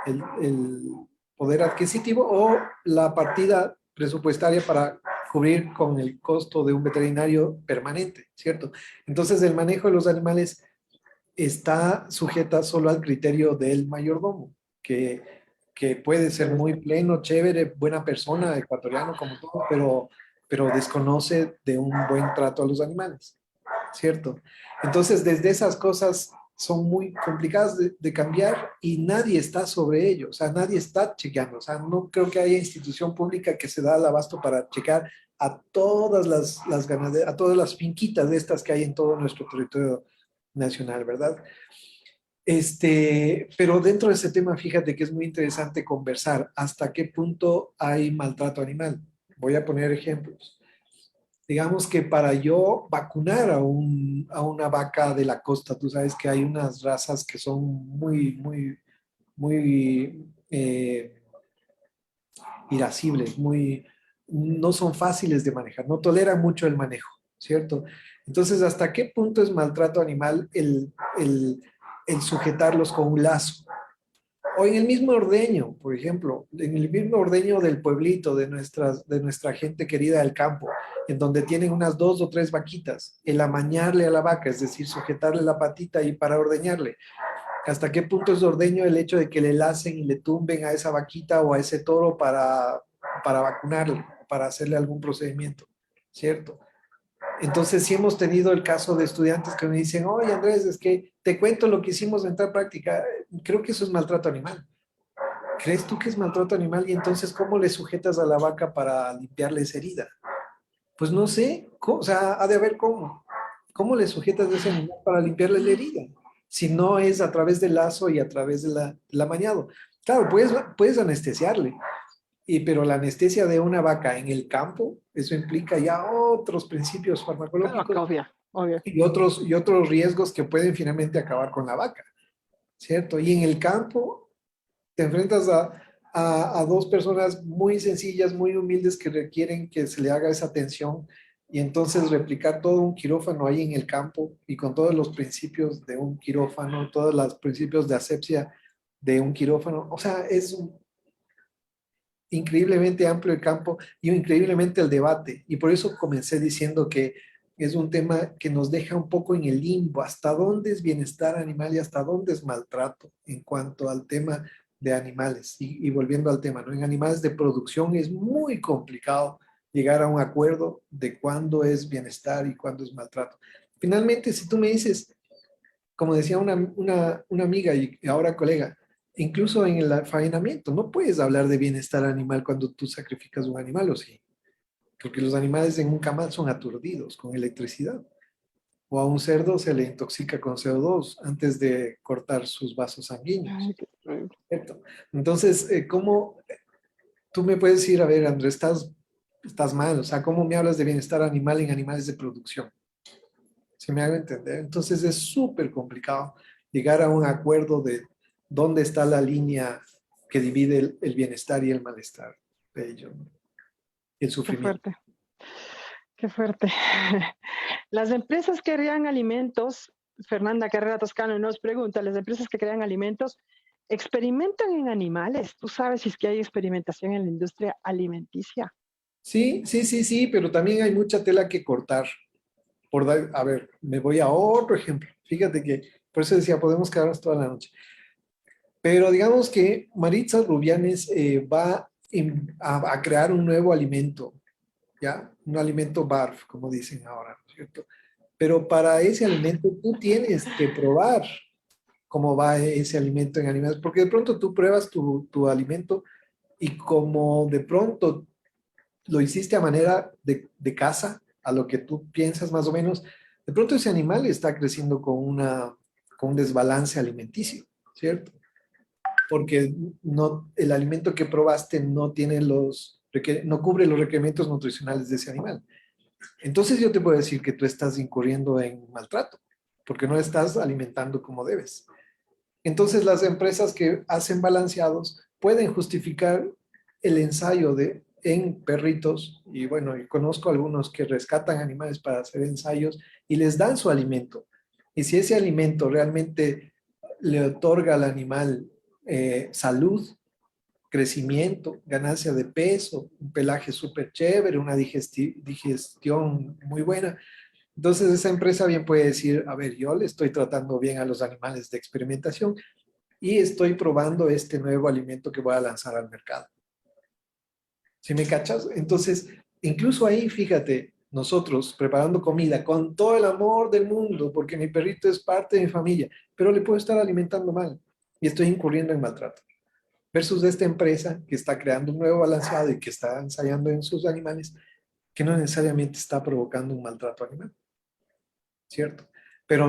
el poder adquisitivo o la partida presupuestaria para cubrir con el costo de un veterinario permanente, ¿cierto? Entonces el manejo de los animales está sujeta solo al criterio del mayordomo, que puede ser muy pleno, chévere, buena persona, ecuatoriano como todo, pero desconoce de un buen trato a los animales, ¿cierto? Entonces, desde esas cosas son muy complicadas de cambiar y nadie está sobre ello, o sea, nadie está chequeando, o sea, no creo que haya institución pública que se da al abasto para checar a todas las ganaderas, a todas las finquitas de estas que hay en todo nuestro territorio nacional, ¿verdad? Pero dentro de ese tema, fíjate que es muy interesante conversar hasta qué punto hay maltrato animal. Voy a poner ejemplos. Digamos que para yo vacunar a una vaca de la costa, tú sabes que hay unas razas que son muy irascibles, no son fáciles de manejar, no toleran mucho el manejo, ¿cierto? Entonces, ¿hasta qué punto es maltrato animal el sujetarlos con un lazo? O en el mismo ordeño, por ejemplo, en el mismo ordeño del pueblito, de nuestra gente querida del campo, en donde tienen unas 2 o 3 vaquitas, el amañarle a la vaca, es decir, sujetarle la patita y para ordeñarle. ¿Hasta qué punto es ordeño el hecho de que le lacen y le tumben a esa vaquita o a ese toro para vacunarle, para hacerle algún procedimiento? ¿Cierto? Entonces, sí hemos tenido el caso de estudiantes que me dicen, oye Andrés, es que te cuento lo que hicimos en tal práctica. Creo que eso es maltrato animal. ¿Crees tú que es maltrato animal? Y entonces, ¿cómo le sujetas a la vaca para limpiarle esa herida? Pues no sé, o sea, ha de haber cómo. ¿Cómo le sujetas a ese animal para limpiarle la herida? Si no es a través del lazo y a través de la amañado. Claro, puedes anestesiarle, pero la anestesia de una vaca en el campo, eso implica ya otros principios Claro, farmacológicos obvio, obvio. y otros riesgos que pueden finalmente acabar con la vaca, ¿cierto? Y en el campo te enfrentas a dos personas muy sencillas, muy humildes que requieren que se le haga esa atención y entonces replicar todo un quirófano ahí en el campo y con todos los principios de un quirófano, todos los principios de asepsia de un quirófano. O sea, es increíblemente amplio el campo y increíblemente el debate. Y por eso comencé diciendo que es un tema que nos deja un poco en el limbo, hasta dónde es bienestar animal y hasta dónde es maltrato en cuanto al tema de animales. Y volviendo al tema, ¿no? En animales de producción es muy complicado llegar a un acuerdo de cuándo es bienestar y cuándo es maltrato. Finalmente, si tú me dices, como decía una amiga y ahora colega, incluso en el faenamiento, no puedes hablar de bienestar animal cuando tú sacrificas un animal, ¿o sí? Porque los animales en un camal son aturdidos con electricidad. O a un cerdo se le intoxica con CO2 antes de cortar sus vasos Ay, sanguíneos, qué terrible. ¿cierto? Entonces, ¿cómo tú me puedes decir, a ver, Andrés, estás mal? O sea, ¿cómo me hablas de bienestar animal en animales de producción? Si me hago entender. Entonces es súper complicado llegar a un acuerdo de dónde está la línea que divide el bienestar y el malestar de ellos, ¿no? El Qué sufrimiento. fuerte, qué fuerte. Las empresas que crean alimentos, Fernanda Carrera Toscano nos pregunta, las empresas que crean alimentos experimentan en animales. ¿Tú sabes si es que hay experimentación en la industria alimenticia? Sí, sí, sí, sí, pero también hay mucha tela que cortar. A ver, me voy a otro ejemplo. Fíjate que, por eso decía, podemos quedarnos toda la noche. Pero digamos que Maritza Rubianes va a crear un nuevo alimento, ¿ya? Un alimento BARF, como dicen ahora, ¿no es cierto? Pero para ese alimento tú tienes que probar cómo va ese alimento en animales, porque de pronto tú pruebas tu alimento y como de pronto lo hiciste a manera de caza, a lo que tú piensas más o menos, de pronto ese animal está creciendo con un desbalance alimenticio, ¿cierto? Porque no, el alimento que probaste no tiene no cubre los requerimientos nutricionales de ese animal. Entonces yo te puedo decir que tú estás incurriendo en maltrato, porque no estás alimentando como debes. Entonces las empresas que hacen balanceados pueden justificar el ensayo en perritos, y bueno, y conozco algunos que rescatan animales para hacer ensayos y les dan su alimento. Y si ese alimento realmente le otorga al animal salud, crecimiento, ganancia de peso, un pelaje súper chévere, una digestión muy buena. Entonces esa empresa bien puede decir, a ver, yo le estoy tratando bien a los animales de experimentación y estoy probando este nuevo alimento que voy a lanzar al mercado. ¿Sí me cachas? Entonces, incluso ahí, fíjate, nosotros preparando comida con todo el amor del mundo, porque mi perrito es parte de mi familia, pero le puedo estar alimentando mal y estoy incurriendo en maltrato versus esta empresa que está creando un nuevo balanceado y que está ensayando en sus animales, que no necesariamente está provocando un maltrato animal, ¿cierto? Pero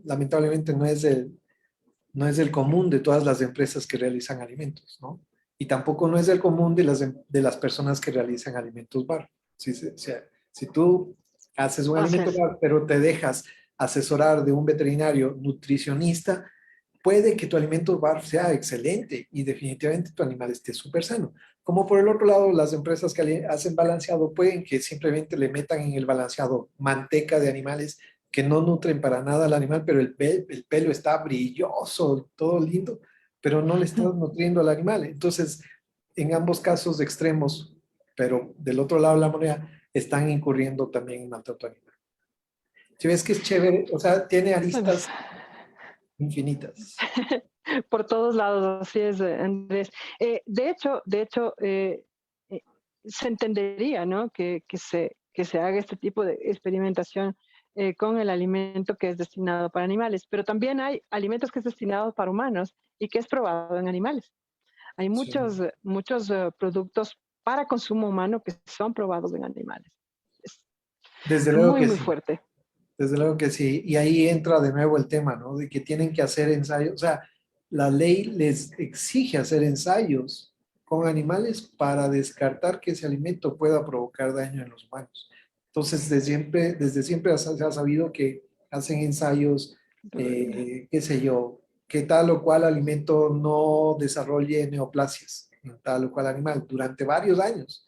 lamentablemente no es el común de todas las empresas que realizan alimentos, ¿no? Y tampoco no es el común de las personas que realizan alimentos bar. Si tú haces un Así alimento es. bar, pero te dejas asesorar de un veterinario nutricionista, puede que tu alimento bar sea excelente y definitivamente tu animal esté súper sano. Como por el otro lado, las empresas que hacen balanceado pueden que simplemente le metan en el balanceado manteca de animales que no nutren para nada al animal, pero el pelo está brilloso, todo lindo, pero no le estás nutriendo al animal. Entonces, en ambos casos extremos, pero del otro lado de la moneda, están incurriendo también en maltrato animal. Si ves que es chévere, o sea, tiene Pues, aristas infinitas. por todos lados, así es, Andrés. De hecho, se entendería, ¿no? Que que se haga este tipo de experimentación con el alimento que es destinado para animales. Pero también hay alimentos que es destinado para humanos y que es probado en animales. Hay Sí. muchos productos para consumo humano que son probados en animales. Es Desde luego muy, que muy sí. fuerte. Desde luego que sí, y ahí entra de nuevo el tema, ¿no? De que tienen que hacer ensayos, o sea, la ley les exige hacer ensayos con animales para descartar que ese alimento pueda provocar daño en los humanos. Entonces, desde siempre se ha sabido que hacen ensayos, qué sé yo, que tal o cual alimento no desarrolle neoplasias en tal o cual animal durante varios años.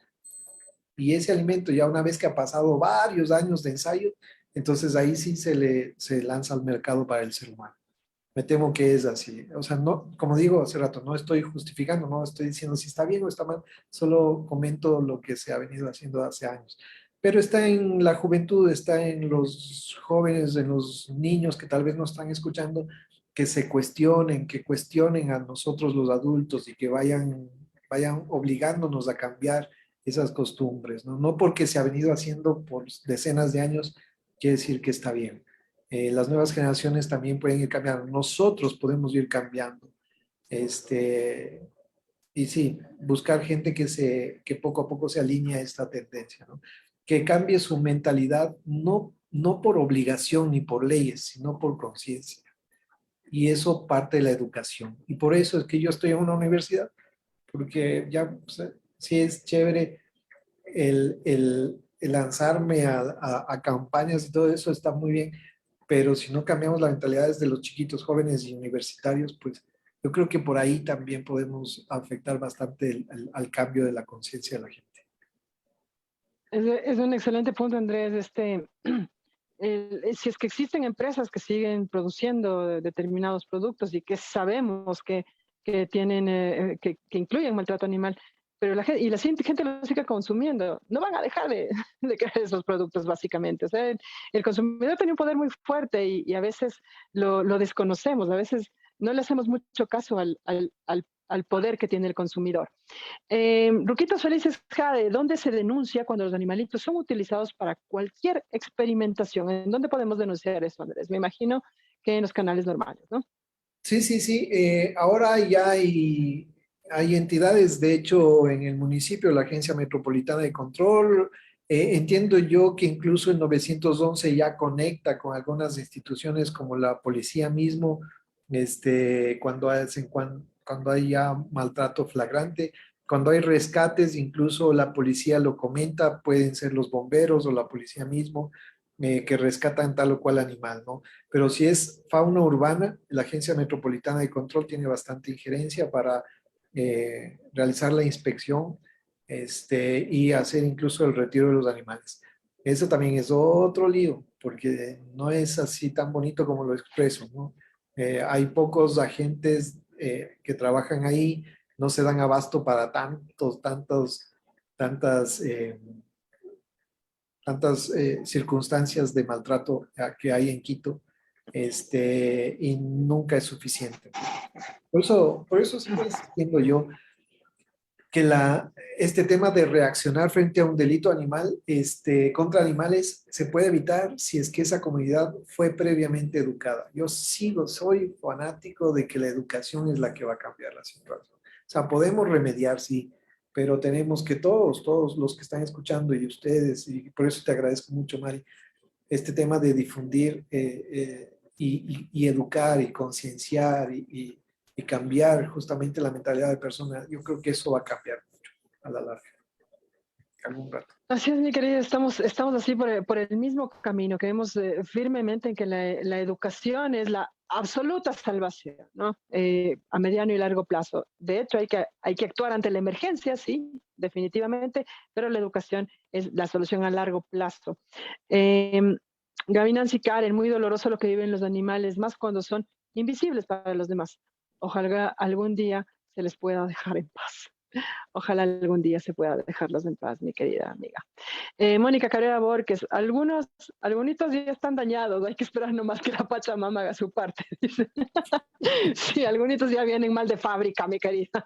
Y ese alimento ya una vez que ha pasado varios años de ensayo, entonces ahí sí se lanza al mercado para el ser humano. Me temo que es así. O sea, no, como digo hace rato, no estoy justificando, no estoy diciendo si está bien o está mal, solo comento lo que se ha venido haciendo hace años. Pero está en la juventud, está en los jóvenes, en los niños que tal vez no están escuchando, que se cuestionen, que cuestionen a nosotros los adultos y que vayan obligándonos a cambiar esas costumbres, ¿no? No porque se ha venido haciendo por decenas de años, quiere decir que está bien. Las nuevas generaciones también pueden ir cambiando, nosotros podemos ir cambiando. Este, y sí, buscar gente que poco a poco se alinee a esta tendencia, ¿no? Que cambie su mentalidad, no por obligación ni por leyes, sino por conciencia. Y eso parte de la educación. Y por eso es que yo estoy en una universidad, porque ya pues, sí es chévere el lanzarme a campañas y todo eso está muy bien, pero si no cambiamos las mentalidades de los chiquitos, jóvenes y universitarios, pues yo creo que por ahí también podemos afectar bastante al cambio de la conciencia de la gente. Es un excelente punto, Andrés. Si es que existen empresas que siguen produciendo determinados productos y que sabemos que tienen, que incluyen maltrato animal, pero la gente lo sigue consumiendo, no van a dejar de crear esos productos básicamente. O sea, el consumidor tiene un poder muy fuerte y a veces lo desconocemos, a veces no le hacemos mucho caso al poder que tiene el consumidor. Ruquitos Felices Jade, ¿dónde se denuncia cuando los animalitos son utilizados para cualquier experimentación? ¿En dónde podemos denunciar eso, Andrés? Me imagino que en los canales normales, ¿no? Sí, sí, sí. Ahora ya hay entidades, de hecho, en el municipio, la Agencia Metropolitana de Control. Entiendo yo que incluso el 911 ya conecta con algunas instituciones como la policía mismo, cuando hay ya maltrato flagrante. Cuando hay rescates, incluso la policía lo comenta, pueden ser los bomberos o la policía mismo, que rescatan tal o cual animal, ¿no? Pero si es fauna urbana, la Agencia Metropolitana de Control tiene bastante injerencia para realizar la inspección, y hacer incluso el retiro de los animales. Eso también es otro lío, porque no es así tan bonito como lo expreso, ¿no? Hay pocos agentes que trabajan ahí, no se dan abasto para tantas circunstancias de maltrato que hay en Quito, y nunca es suficiente. Por eso sigo insistiendo yo que este tema de reaccionar frente a un delito animal, contra animales, se puede evitar si es que esa comunidad fue previamente educada. Yo soy fanático de que la educación es la que va a cambiar la situación. O sea, podemos remediar, sí, pero tenemos que todos los que están escuchando y ustedes, y por eso te agradezco mucho, Mari, este tema de difundir, y educar y concienciar y cambiar justamente la mentalidad de personas. Yo creo que eso va a cambiar mucho a la larga, algún rato. Así es, mi querida, estamos así por el mismo camino, creemos firmemente en que la educación es la absoluta salvación, ¿no? A mediano y largo plazo. De hecho, hay que actuar ante la emergencia, sí, definitivamente, pero la educación es la solución a largo plazo. Eh, Gaby Nancy Karen, muy doloroso lo que viven los animales, más cuando son invisibles para los demás. Ojalá algún día se les pueda dejar en paz. Ojalá algún día se pueda dejarlos en paz, mi querida amiga. Mónica Cabrera Borges, algunos ya están dañados, hay que esperar nomás que la Pachamama haga su parte. Dice. Sí, algunos ya vienen mal de fábrica, mi querida.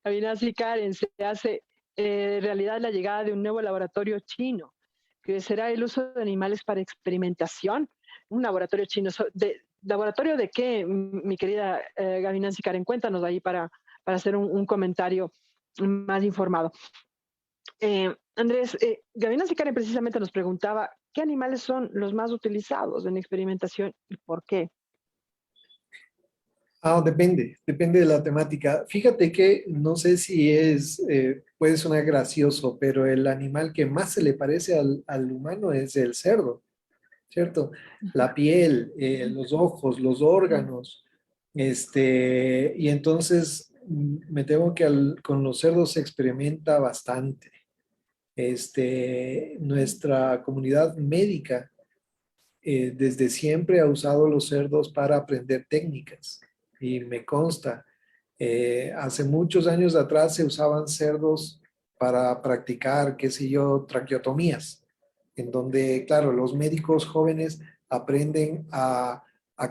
Avinasi Karen, se hace realidad la llegada de un nuevo laboratorio chino que será el uso de animales para experimentación, un laboratorio chino. ¿Laboratorio de qué, mi querida Gaby Nancy Karen? Cuéntanos ahí para hacer un comentario más informado. Andrés, Gaby Nancy Karen precisamente nos preguntaba, ¿qué animales son los más utilizados en experimentación y por qué? Depende de la temática. Fíjate que no sé si puede sonar gracioso, pero el animal que más se le parece al humano es el cerdo, ¿cierto? La piel, los ojos, los órganos, y entonces me temo que con los cerdos se experimenta bastante. Nuestra comunidad médica desde siempre ha usado los cerdos para aprender técnicas y me consta, hace muchos años atrás se usaban cerdos para practicar, qué sé yo, traqueotomías, en donde, claro, los médicos jóvenes aprenden a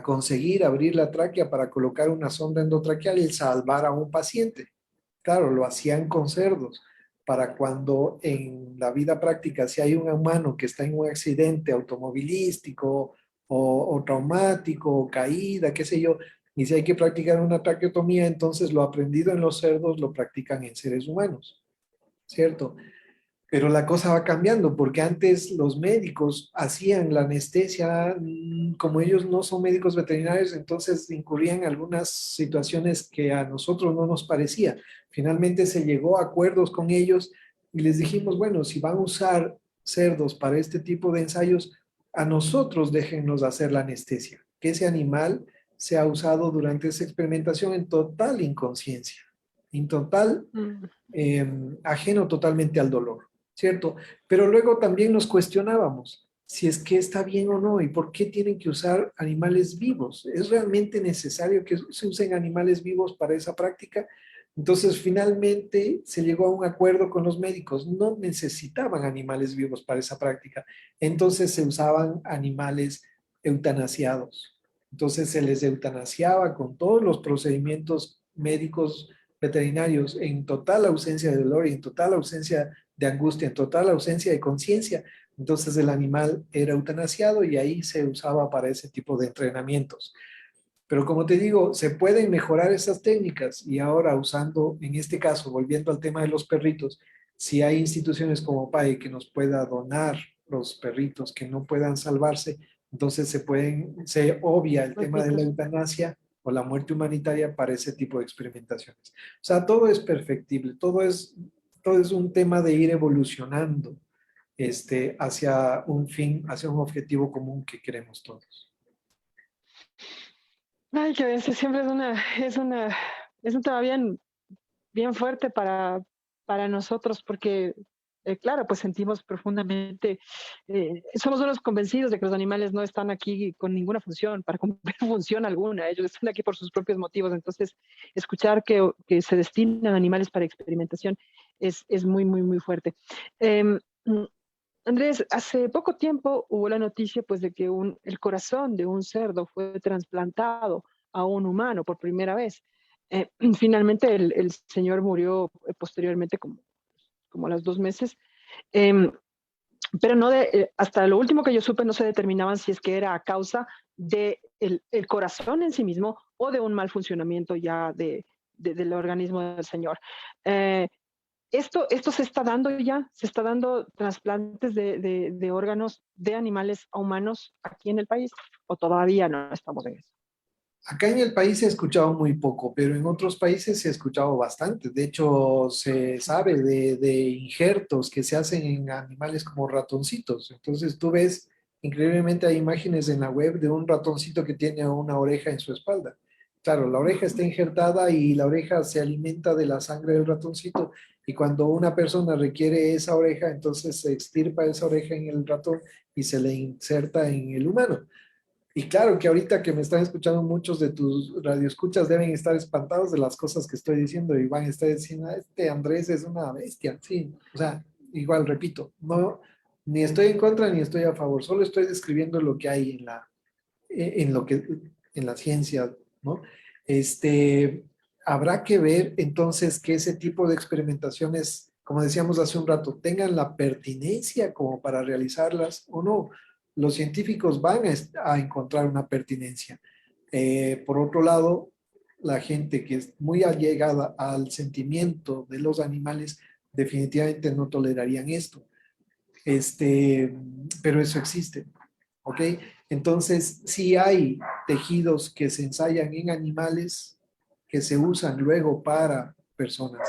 conseguir abrir la tráquea para colocar una sonda endotraqueal y salvar a un paciente. Claro, lo hacían con cerdos para cuando en la vida práctica, si hay un humano que está en un accidente automovilístico o traumático o caída, qué sé yo, y si hay que practicar una traqueotomía, entonces lo aprendido en los cerdos lo practican en seres humanos, ¿cierto? Pero la cosa va cambiando porque antes los médicos hacían la anestesia, como ellos no son médicos veterinarios, entonces incurrían en algunas situaciones que a nosotros no nos parecía. Finalmente se llegó a acuerdos con ellos y les dijimos, bueno, si van a usar cerdos para este tipo de ensayos, a nosotros déjennos hacer la anestesia, que ese animal sea usado durante esa experimentación en total inconsciencia, en total Mm. ajeno totalmente al dolor, ¿cierto? Pero luego también nos cuestionábamos si es que está bien o no y por qué tienen que usar animales vivos. ¿Es realmente necesario que se usen animales vivos para esa práctica? Entonces, finalmente se llegó a un acuerdo con los médicos. No necesitaban animales vivos para esa práctica. Entonces se usaban animales eutanasiados. Entonces se les eutanasiaba con todos los procedimientos médicos veterinarios en total ausencia de dolor y en total ausencia de angustia, en total ausencia de conciencia. Entonces el animal era eutanasiado y ahí se usaba para ese tipo de entrenamientos. Pero como te digo, se pueden mejorar esas técnicas y ahora usando, en este caso, volviendo al tema de los perritos, si hay instituciones como PAE que nos pueda donar los perritos que no puedan salvarse, entonces se obvia el tema de la Poquitos. eutanasia o la muerte humanitaria para ese tipo de experimentaciones. O sea, todo es perfectible, todo es un tema de ir evolucionando hacia un fin, hacia un objetivo común que queremos todos. Ay, que a veces siempre es un tema bien fuerte para nosotros, porque, claro, pues sentimos profundamente, somos unos convencidos de que los animales no están aquí con ninguna función, para cumplir función alguna, ellos están aquí por sus propios motivos, entonces escuchar que se destinan animales para experimentación es muy fuerte. Em, mm, Andrés, hace poco tiempo hubo la noticia pues de que el corazón de un cerdo fue trasplantado a un humano por primera vez. Finalmente el señor murió posteriormente, como a los 2 meses, em, pero no hasta lo último que yo supe no se determinaban si es que era a causa del corazón en sí mismo o de un mal funcionamiento ya del organismo del señor. Eh, esto se está dando ya, se está dando trasplantes de órganos de animales a humanos aquí en el país, o todavía no estamos en eso. Acá en el país se ha escuchado muy poco, pero en otros países se ha escuchado bastante. De hecho, se sabe de injertos que se hacen en animales como ratoncitos. Entonces tú ves, increíblemente hay imágenes en la web de un ratoncito que tiene una oreja en su espalda. Claro, la oreja está injertada y la oreja se alimenta de la sangre del ratoncito. Y cuando una persona requiere esa oreja, entonces se extirpa esa oreja en el ratón y se le inserta en el humano. Y claro que ahorita que me están escuchando muchos de tus radioescuchas deben estar espantados de las cosas que estoy diciendo y van a estar diciendo, este Andrés es una bestia, sí, o sea, igual repito, no, ni estoy en contra ni estoy a favor, solo estoy describiendo lo que hay en la ciencia, ¿no? Habrá que ver entonces que ese tipo de experimentaciones como decíamos hace un rato, tengan la pertinencia como para realizarlas o no. Los científicos van a encontrar una pertinencia. Por otro lado, la gente que es muy allegada al sentimiento de los animales definitivamente no tolerarían esto. Pero eso existe, ¿ok? Entonces, sí hay tejidos que se ensayan en animales que se usan luego para personas.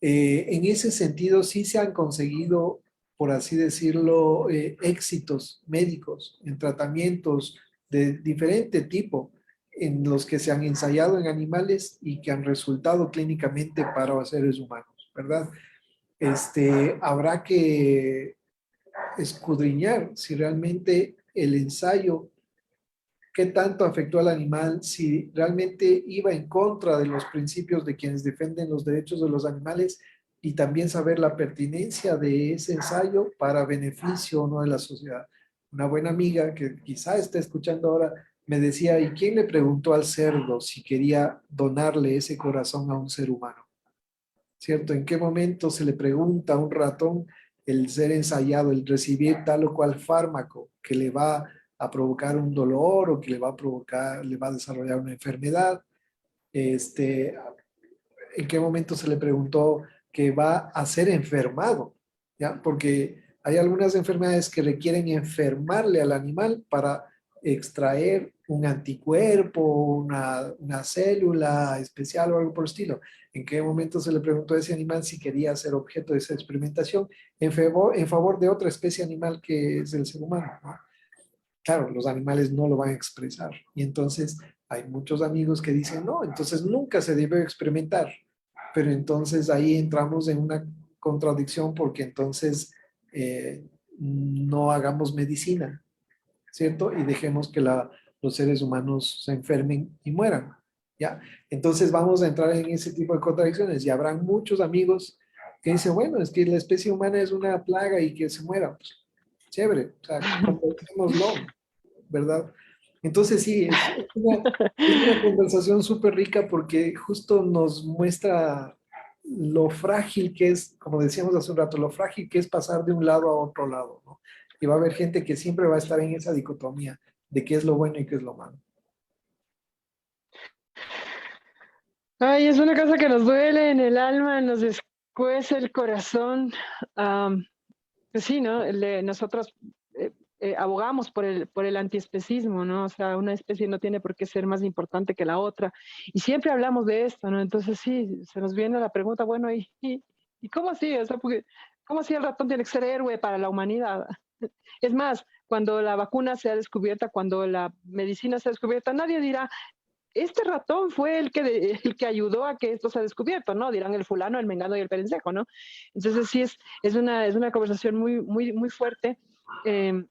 En ese sentido, sí se han conseguido, por así decirlo, éxitos médicos en tratamientos de diferente tipo en los que se han ensayado en animales y que han resultado clínicamente para seres humanos, ¿verdad? Habrá que escudriñar si realmente el ensayo, qué tanto afectó al animal, si realmente iba en contra de los principios de quienes defienden los derechos de los animales y también saber la pertinencia de ese ensayo para beneficio o no de la sociedad. Una buena amiga que quizá está escuchando ahora me decía, ¿y quién le preguntó al cerdo si quería donarle ese corazón a un ser humano? ¿Cierto? ¿En qué momento se le pregunta a un ratón el ser ensayado, el recibir tal o cual fármaco que le va a provocar un dolor o que le va a provocar, le va a desarrollar una enfermedad? Este, ¿En qué momento se le preguntó que va a ser enfermado? ¿Ya? Porque hay algunas enfermedades que requieren enfermarle al animal para extraer un anticuerpo, una célula especial o algo por el estilo. ¿En qué momento se le preguntó a ese animal si quería ser objeto de esa experimentación en favor de otra especie animal que es el ser humano, ¿no? Claro, los animales no lo van a expresar. Y entonces hay muchos amigos que dicen, no, entonces nunca se debe experimentar. Pero entonces ahí entramos en una contradicción porque entonces no hagamos medicina, ¿cierto? Y dejemos que los seres humanos se enfermen y mueran, ¿ya? Entonces vamos a entrar en ese tipo de contradicciones y habrán muchos amigos que dicen, bueno, es que la especie humana es una plaga y que se muera. Pues, chévere, o sea, convertémoslo, ¿verdad? Entonces sí, es una conversación súper rica porque justo nos muestra lo frágil que es, como decíamos hace un rato, lo frágil que es pasar de un lado a otro lado, ¿no? Y va a haber gente que siempre va a estar en esa dicotomía de qué es lo bueno y qué es lo malo. Ay, es una cosa que nos duele en el alma, nos escuece el corazón. Am, pues sí, ¿no? Nosotros eh, abogamos por el antiespecismo, ¿no? O sea, una especie no tiene por qué ser más importante que la otra. Y siempre hablamos de esto, ¿no? Entonces sí, se nos viene la pregunta, bueno, ¿y cómo así? O sea, porque, ¿cómo así el ratón tiene que ser héroe para la humanidad? Es más, cuando la vacuna sea descubierta, cuando la medicina sea descubierta, nadie dirá, este ratón fue el que ayudó a que esto se ha descubierto, ¿no? Dirán el fulano, el mengano y el perencejo, ¿no? Entonces sí es una conversación muy fuerte eh,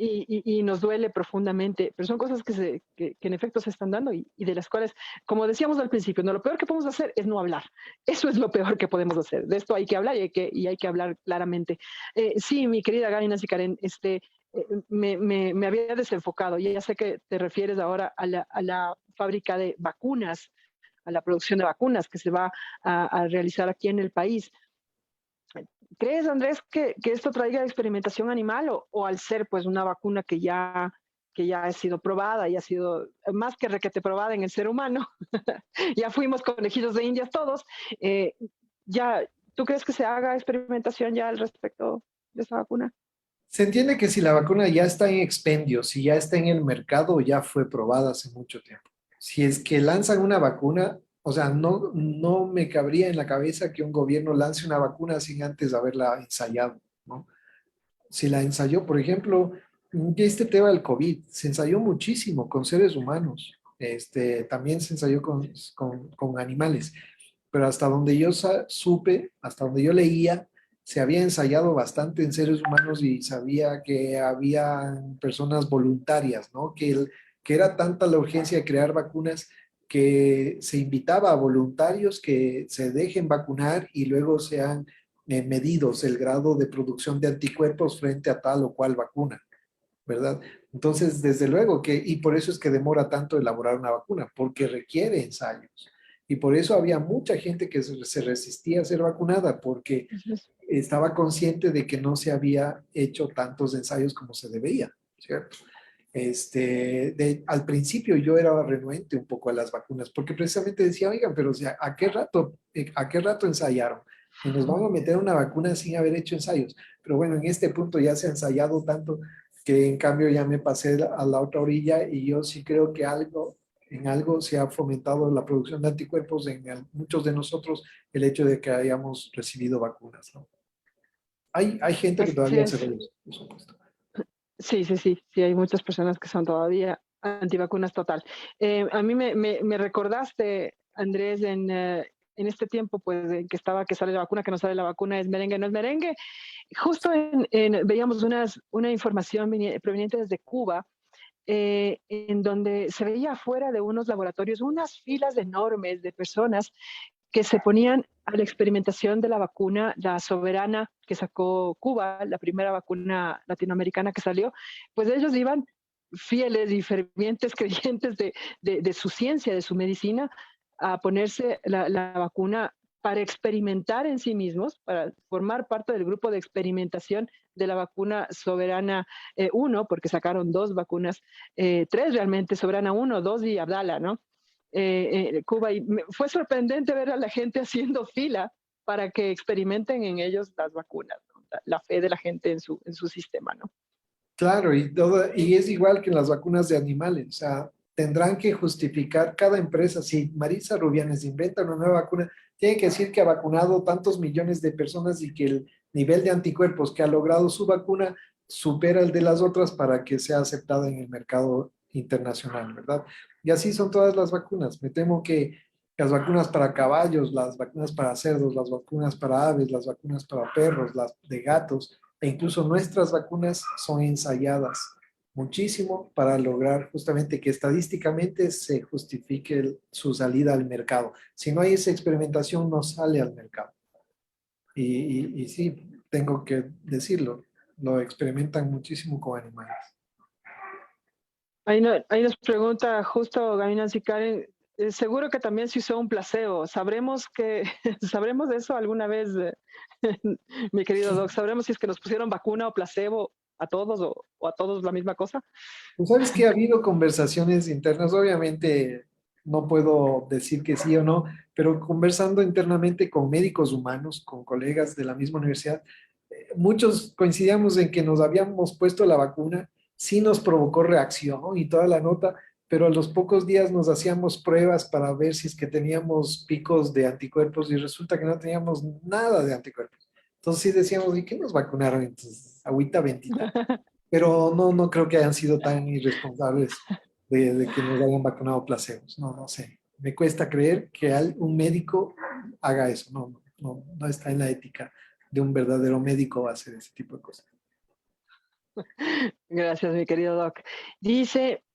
y nos duele profundamente, pero son cosas que en efecto se están dando y de las cuales, como decíamos al principio, no, lo peor que podemos hacer es no hablar. Eso es lo peor que podemos hacer. De esto hay que hablar y hay que hablar claramente. Sí, mi querida Gaby Nancy Karen, me había desenfocado y ya sé que te refieres ahora a la fábrica de vacunas, a la producción de vacunas que se va a realizar aquí en el país. ¿Crees, Andrés, que esto traiga experimentación animal o al ser pues una vacuna que ya ha sido probada y ha sido más que requete probada en el ser humano? Ya fuimos conejillos de indias todos. eh, ya, ¿tú crees que se haga experimentación ya al respecto de esta vacuna? Se entiende que si la vacuna ya está en expendio, si ya está en el mercado, ya fue probada hace mucho tiempo. Si es que lanzan una vacuna, o sea, no me cabría en la cabeza que un gobierno lance una vacuna sin antes haberla ensayado, ¿no? Si la ensayó, por ejemplo, este tema del COVID, se ensayó muchísimo con seres humanos, también se ensayó con animales, pero hasta donde yo supe, hasta donde yo leía, se había ensayado bastante en seres humanos y sabía que había personas voluntarias, ¿no? Que era tanta la urgencia de crear vacunas que se invitaba a voluntarios que se dejen vacunar y luego sean medidos el grado de producción de anticuerpos frente a tal o cual vacuna, ¿verdad? Entonces, desde luego que, y por eso es que demora tanto elaborar una vacuna, porque requiere ensayos. Y por eso había mucha gente que se resistía a ser vacunada, porque estaba consciente de que no se había hecho tantos ensayos como se debía, ¿cierto? Al principio yo era renuente un poco a las vacunas, porque precisamente decía, oigan, pero o sea, a qué rato ensayaron? Y nos van a meter una vacuna sin haber hecho ensayos. Pero bueno, en este punto ya se ha ensayado tanto que en cambio ya me pasé a la otra orilla y yo sí creo que en algo se ha fomentado la producción de anticuerpos muchos de nosotros, el hecho de que hayamos recibido vacunas, ¿no? Hay gente que Así todavía se es. rehúsa, por supuesto. Sí, sí, sí, sí, hay muchas personas que son todavía antivacunas total. A mí me recordaste, Andrés, en este tiempo, pues, que que sale la vacuna, que no sale la vacuna, es merengue, no es merengue. Justo veíamos una información proveniente desde Cuba, en donde se veía afuera de unos laboratorios unas filas enormes de personas que se ponían a la experimentación de la vacuna, la Soberana que sacó Cuba, la primera vacuna latinoamericana que salió, pues ellos iban fieles y fervientes creyentes de su ciencia, de su medicina, a ponerse la vacuna para experimentar en sí mismos, para formar parte del grupo de experimentación de la vacuna Soberana 1, porque sacaron dos vacunas, tres realmente, Soberana 1, 2 y Abdala, ¿no? Cuba, y fue sorprendente ver a la gente haciendo fila para que experimenten en ellos las vacunas, ¿no? La fe de la gente en su sistema, ¿no? Claro, y es igual que en las vacunas de animales, o sea, tendrán que justificar cada empresa. Si Marisa Rubianes inventa una nueva vacuna, tiene que decir que ha vacunado tantos millones de personas y que el nivel de anticuerpos que ha logrado su vacuna supera el de las otras para que sea aceptada en el mercado internacional, ¿verdad? Y así son todas las vacunas. Me temo que las vacunas para caballos, las vacunas para cerdos, las vacunas para aves, las vacunas para perros, las de gatos, e incluso nuestras vacunas son ensayadas muchísimo para lograr justamente que estadísticamente se justifique su salida al mercado. Si no hay esa experimentación, no sale al mercado. Y sí, tengo que decirlo, lo experimentan muchísimo con animales. Ahí, ahí nos pregunta justo Gabina Karen, seguro que también se usó un placebo. ¿Sabremos eso alguna vez, mi querido Doc? ¿Sabremos si es que nos pusieron vacuna o placebo a todos o a todos la misma cosa? Pues sabes que ha habido conversaciones internas, obviamente no puedo decir que sí o no, pero conversando internamente con médicos humanos, con colegas de la misma universidad, muchos coincidíamos en que nos habíamos puesto la vacuna, sí nos provocó reacción y toda la nota, pero a los pocos días nos hacíamos pruebas para ver si es que teníamos picos de anticuerpos y resulta que no teníamos nada de anticuerpos. Entonces sí decíamos, ¿y qué nos vacunaron? Entonces, agüita bendita. Pero no, no creo que hayan sido tan irresponsables de que nos hayan vacunado placebos. No, no sé. Me cuesta creer que un médico haga eso. No, no, no, no está en la ética de un verdadero médico hacer ese tipo de cosas. Gracias, mi querido Doc. Dice,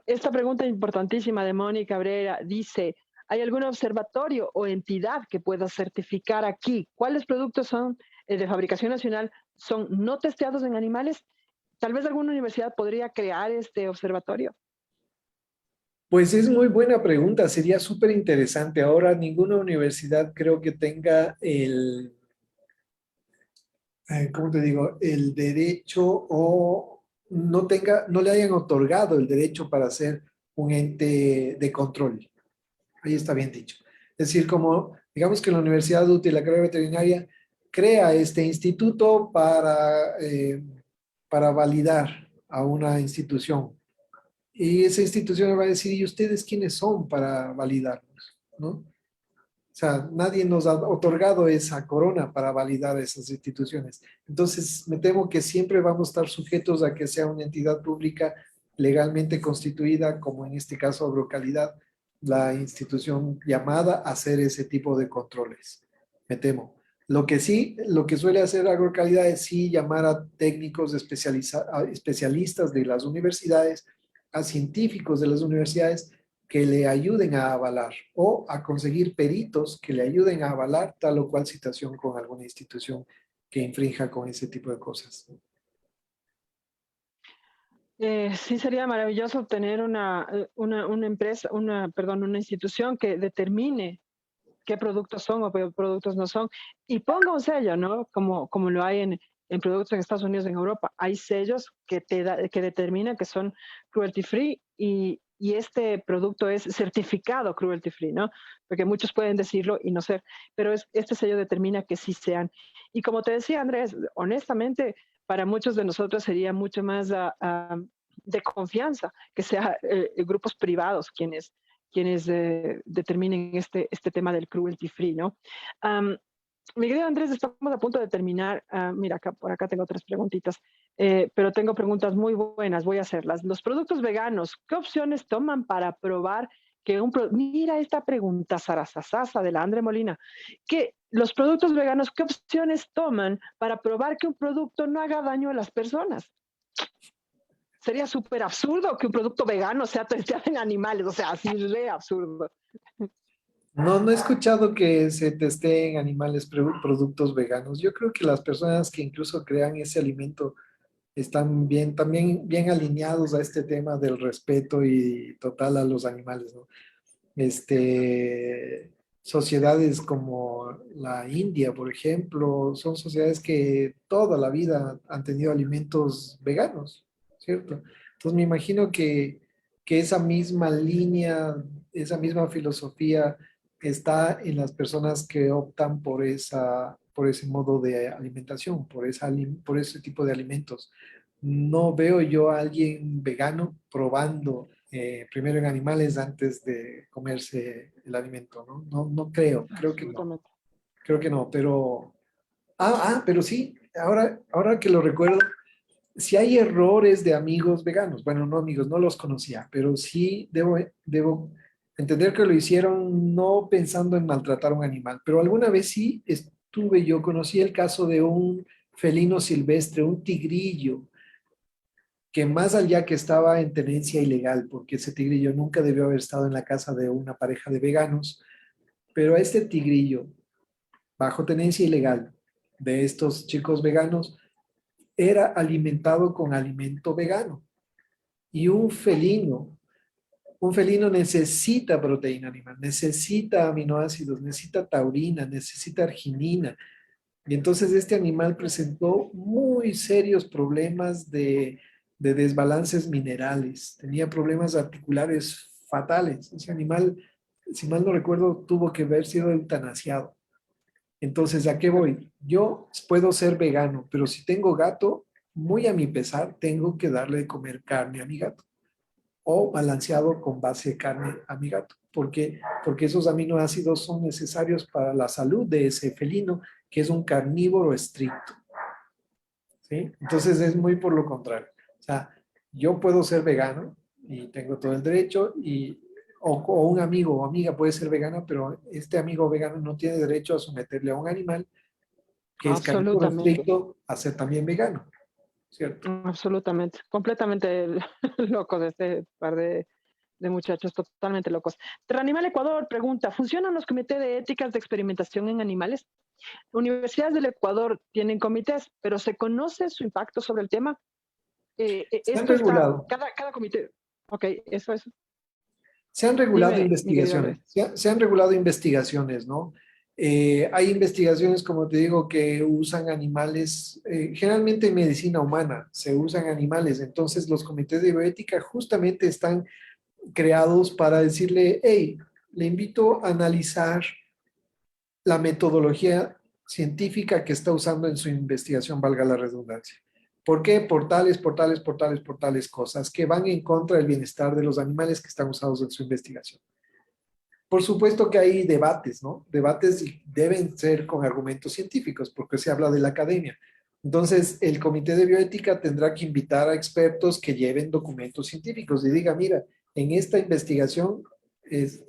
esta pregunta importantísima de Mónica Cabrera, dice, ¿hay algún observatorio o entidad que pueda certificar aquí cuáles productos son de fabricación nacional son no testeados en animales? Tal vez alguna universidad podría crear este observatorio. Pues es muy buena pregunta, sería súper interesante. Ahora ninguna universidad creo que tenga ¿cómo te digo? El derecho o no le hayan otorgado el derecho para ser un ente de control. Ahí está bien dicho. Es decir, como digamos que la Universidad Útil, la carrera veterinaria, crea este instituto para validar a una institución. Y esa institución le va a decir, ¿y ustedes quiénes son para validarnos? ¿No? O sea, nadie nos ha otorgado esa corona para validar esas instituciones. Entonces, me temo que siempre vamos a estar sujetos a que sea una entidad pública legalmente constituida, como en este caso Agrocalidad, la institución llamada a hacer ese tipo de controles. Me temo. Lo que sí, lo que suele hacer Agrocalidad es sí llamar a técnicos a especialistas de las universidades, a científicos de las universidades que le ayuden a avalar o a conseguir peritos que le ayuden a avalar tal o cual situación con alguna institución que infrinja con ese tipo de cosas. Sí, sería maravilloso tener una empresa, perdón, una institución que determine qué productos son o qué productos no son y ponga un sello, ¿no? Como lo hay en productos en Estados Unidos, en Europa. Hay sellos que determinan que son cruelty free y este producto es certificado cruelty free, ¿no? Porque muchos pueden decirlo y no ser, pero este sello determina que sí sean. Y como te decía, Andrés, honestamente, para muchos de nosotros sería mucho más de confianza que sea grupos privados quienes determinen este tema del cruelty free, ¿no? Um, mi querido Andrés, estamos a punto de terminar. Mira, por acá tengo otras preguntitas, pero tengo preguntas muy buenas, voy a hacerlas. Los productos veganos, ¿qué opciones toman para probar que mira esta pregunta, Sarasasasa, de la Andre Molina, que los productos veganos, ¿qué opciones toman para probar que un producto no haga daño a las personas? Sería súper absurdo que un producto vegano sea testeado en animales, o sea, así re absurdo. No, no he escuchado que se testeen animales productos veganos. Yo creo que las personas que incluso crean ese alimento están bien, también bien alineados a este tema del respeto y total a los animales, ¿no? Sociedades como la India, por ejemplo, son sociedades que toda la vida han tenido alimentos veganos, ¿cierto? Entonces me imagino que esa misma línea, esa misma filosofía está en las personas que optan por por ese modo de alimentación, por ese tipo de alimentos. No veo yo a alguien vegano probando primero en animales antes de comerse el alimento, ¿no? No, no creo, Absolutamente. creo que no, pero, pero sí, ahora que lo recuerdo, si hay errores de amigos veganos, bueno, no amigos, no los conocía, pero sí debo entender que lo hicieron no pensando en maltratar a un animal, pero alguna vez sí conocí el caso de un felino silvestre, un tigrillo, que más allá que estaba en tenencia ilegal, porque ese tigrillo nunca debió haber estado en la casa de una pareja de veganos, pero a este tigrillo, bajo tenencia ilegal de estos chicos veganos, era alimentado con alimento vegano. Y un felino necesita proteína animal, necesita aminoácidos, necesita taurina, necesita arginina. Y entonces este animal presentó muy serios problemas de desbalances minerales, tenía problemas articulares fatales. Ese animal, si mal no recuerdo, tuvo que haber sido eutanasiado. Entonces, ¿a qué voy? Yo puedo ser vegano, pero si tengo gato, muy a mi pesar, tengo que darle de comer carne a mi gato o balanceado con base de carne a mi gato. ¿Por qué? Porque esos aminoácidos son necesarios para la salud de ese felino, que es un carnívoro estricto. ¿Sí? Entonces es muy por lo contrario. O sea, yo puedo ser vegano y tengo todo el derecho o un amigo o amiga puede ser vegana, pero este amigo vegano no tiene derecho a someterle a un animal que es carnívoro Absolutamente. estricto a ser también vegano, ¿cierto? Absolutamente. Completamente locos este par de muchachos, totalmente locos. Terranimal Ecuador pregunta, ¿funcionan los comités de éticas de experimentación en animales? Universidades del Ecuador tienen comités, pero ¿se conoce su impacto sobre el tema? Se han Esto está, regulado. cada comité, ok, eso es. Se han regulado Dime, mi querido investigaciones, Andrés. se han regulado investigaciones, ¿no? Hay investigaciones, como te digo, que usan animales, generalmente en medicina humana se usan animales, entonces los comités de bioética justamente están creados para decirle, hey, le invito a analizar la metodología científica que está usando en su investigación, valga la redundancia. ¿Por qué? Por tales cosas que van en contra del bienestar de los animales que están usados en su investigación. Por supuesto que hay debates, ¿no? Debates deben ser con argumentos científicos, porque se habla de la academia. Entonces, el comité de bioética tendrá que invitar a expertos que lleven documentos científicos y diga, mira, en esta investigación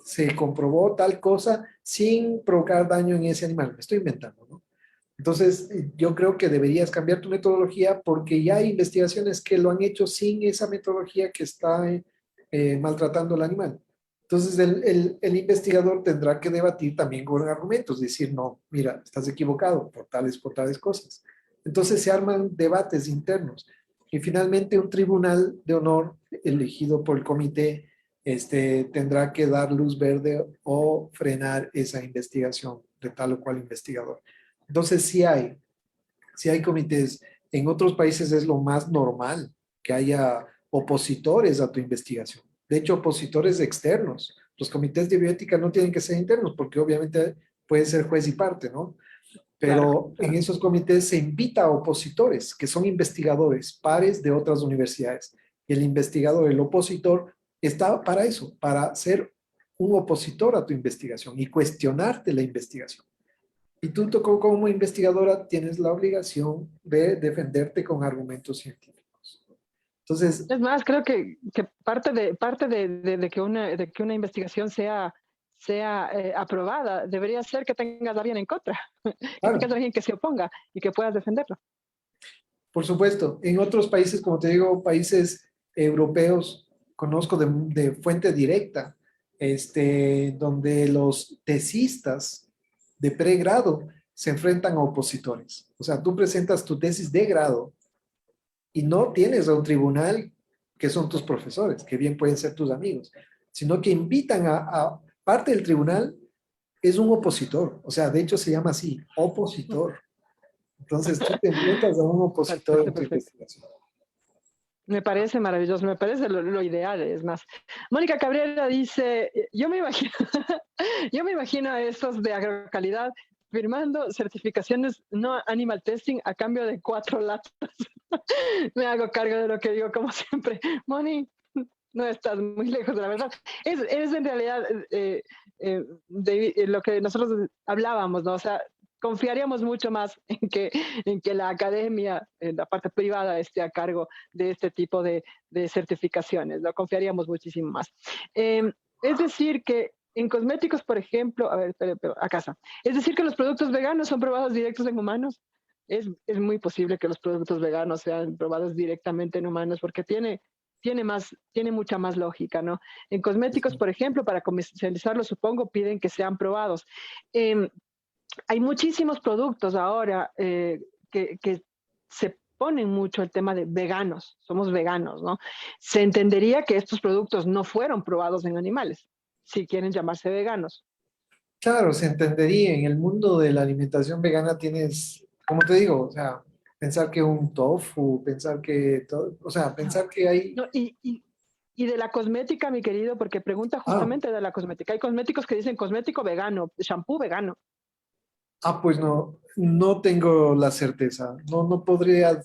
se comprobó tal cosa sin provocar daño en ese animal. Me estoy inventando, ¿no? Entonces, yo creo que deberías cambiar tu metodología porque ya hay investigaciones que lo han hecho sin esa metodología que está maltratando al animal. Entonces, el investigador tendrá que debatir también con argumentos, decir, no, mira, estás equivocado por tales cosas. Entonces, se arman debates internos. Y finalmente un tribunal de honor elegido por el comité tendrá que dar luz verde o frenar esa investigación de tal o cual investigador. Entonces sí hay comités. En otros países es lo más normal que haya opositores a tu investigación. De hecho, opositores externos. Los comités de bioética no tienen que ser internos porque obviamente puede ser juez y parte, ¿no? Claro, Pero en claro. esos comités se invita a opositores, que son investigadores, pares de otras universidades. Y el investigador, el opositor, está para eso, para ser un opositor a tu investigación y cuestionarte la investigación. Y tú como investigadora tienes la obligación de defenderte con argumentos científicos. Entonces, Es más, creo que de que una investigación sea aprobada, debería ser que tengas a alguien en contra, que tengas claro, a alguien que se oponga y que puedas defenderlo. por supuesto, en otros países, como te digo, países europeos, conozco de fuente directa, donde los tesistas de pregrado se enfrentan a opositores. O sea, tú presentas tu tesis de grado y no tienes a un tribunal que son tus profesores, que bien pueden ser tus amigos, sino que invitan a parte del tribunal es un opositor. O sea, de hecho se llama así, opositor. Entonces tú te enfrentas a un Me opositor parece en tu perfecto. investigación. Me parece maravilloso, me parece lo ideal, es más. Mónica Cabrera dice, yo me imagino, yo me imagino a esos de agrocalidad firmando certificaciones no animal testing a cambio de 4 latas. Me hago cargo de lo que digo, como siempre. Moni, no estás muy lejos de la verdad. Es en realidad lo que nosotros hablábamos, ¿no? O sea, confiaríamos mucho más en que la academia, en la parte privada, esté a cargo de este tipo de certificaciones, ¿no? Confiaríamos muchísimo más. Es decir, que en cosméticos, por ejemplo, a ver, a casa. Es decir, que los productos veganos son probados directos en humanos. Es muy posible que los productos veganos sean probados directamente en humanos porque tiene mucha más lógica, ¿no? En cosméticos, por ejemplo, para comercializarlos, supongo, piden que sean probados. Eh, Hay muchísimos productos ahora que se ponen mucho el tema de veganos, somos veganos, ¿no? Se entendería que estos productos no fueron probados en animales, si quieren llamarse veganos. Claro, se entendería. En el mundo de la alimentación vegana tienes, como te digo, o sea, pensar que un tofu, pensar que, o sea, pensar que hay, No, y de la cosmética, mi querido, porque pregunta ah, justamente de la cosmética. Hay cosméticos que dicen cosmético vegano, shampoo vegano. pues no, no tengo la certeza. No, no podría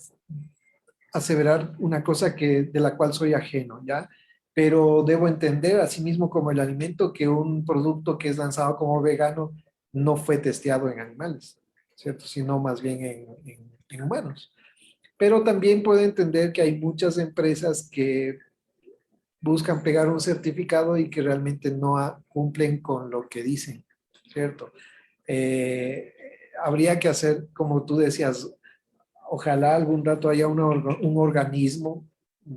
aseverar una cosa de la cual soy ajeno, ¿ya? Pero debo entender, asimismo como el alimento, que un producto que es lanzado como vegano no fue testeado en animales, ¿cierto? Sino más bien en humanos. Pero también puedo entender que hay muchas empresas que buscan pegar un certificado y que realmente no cumplen con lo que dicen, ¿cierto? Eh, Habría que hacer, como tú decías, ojalá algún rato haya un organismo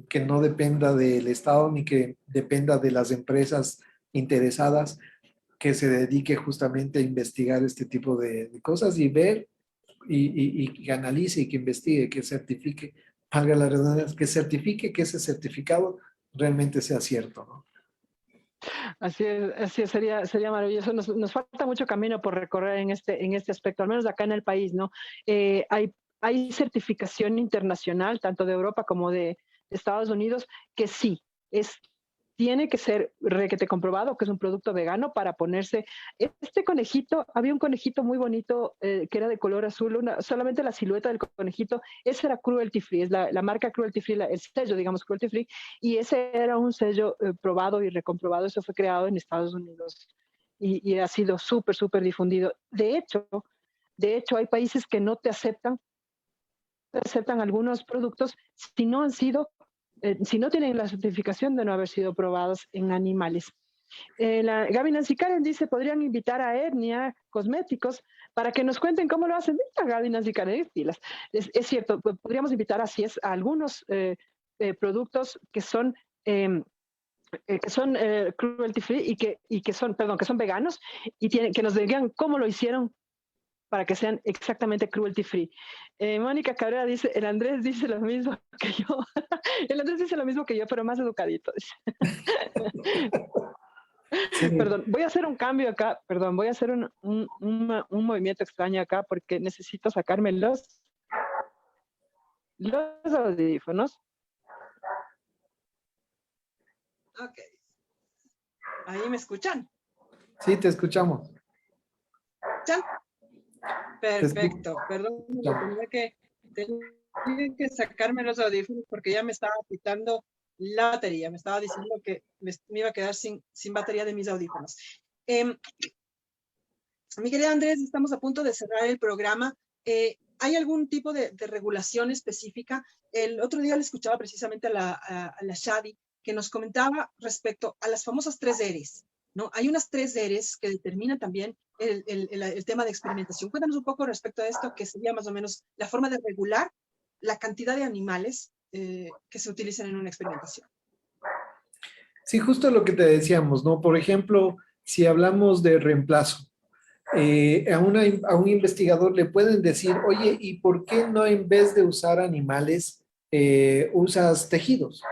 que no dependa del Estado ni que dependa de las empresas interesadas que se dedique justamente a investigar este tipo de cosas y ver y que analice y que investigue, que certifique, valga la redundancia, que certifique que ese certificado realmente sea cierto, ¿no? Así es, sería maravilloso. Nos falta mucho camino por recorrer en este aspecto, al menos acá en el país, ¿no? Hay certificación internacional, tanto de Europa como de Estados Unidos, que sí, tiene que ser requete comprobado que es un producto vegano para ponerse. Este conejito, había un conejito muy bonito que era de color azul, solamente la silueta del conejito, ese era cruelty free, es la marca cruelty free, el sello, digamos, cruelty free, y ese era un sello probado y recomprobado, eso fue creado en Estados Unidos y ha sido súper, súper difundido. De hecho, hay países que no te aceptan algunos productos si no han sido si no tienen la certificación de no haber sido probados en animales. Gaby Nancy Karen dice, podrían invitar a Etnia Cosméticos para que nos cuenten cómo lo hacen. Mira, Gaby Nancy Karen, pilas. Es cierto, podríamos invitar así es a algunos productos que son cruelty free y que son, perdón, que son veganos y que nos digan cómo lo hicieron para que sean exactamente cruelty free. Mónica Cabrera dice, el Andrés dice lo mismo que yo. El Andrés dice lo mismo que yo, pero más educadito. Sí, Perdón, voy a hacer un cambio acá, perdón, voy a hacer un movimiento extraño acá porque necesito sacarme los audífonos. Ok, ahí me escuchan. sí, te escuchamos. ¿Escuchan? Te Perfecto, perdón, escuchamos. tenía que sacarme los audífonos porque ya me estaba quitando la batería, me estaba diciendo que me iba a quedar sin batería de mis audífonos. Mi querida Andrés, estamos a punto de cerrar el programa. ¿Hay algún tipo de regulación específica? El otro día le escuchaba precisamente a la Shadi que nos comentaba respecto a las famosas 3 Rs, ¿no? Hay unas 3 Rs que determinan también el tema de experimentación. Cuéntanos un poco respecto a esto, que sería más o menos la forma de regular la cantidad de animales que se utilizan en una experimentación. Sí, justo lo que te decíamos, ¿no? Por ejemplo, si hablamos de reemplazo, a un investigador le pueden decir, oye, ¿y por qué no en vez de usar animales, usas tejidos?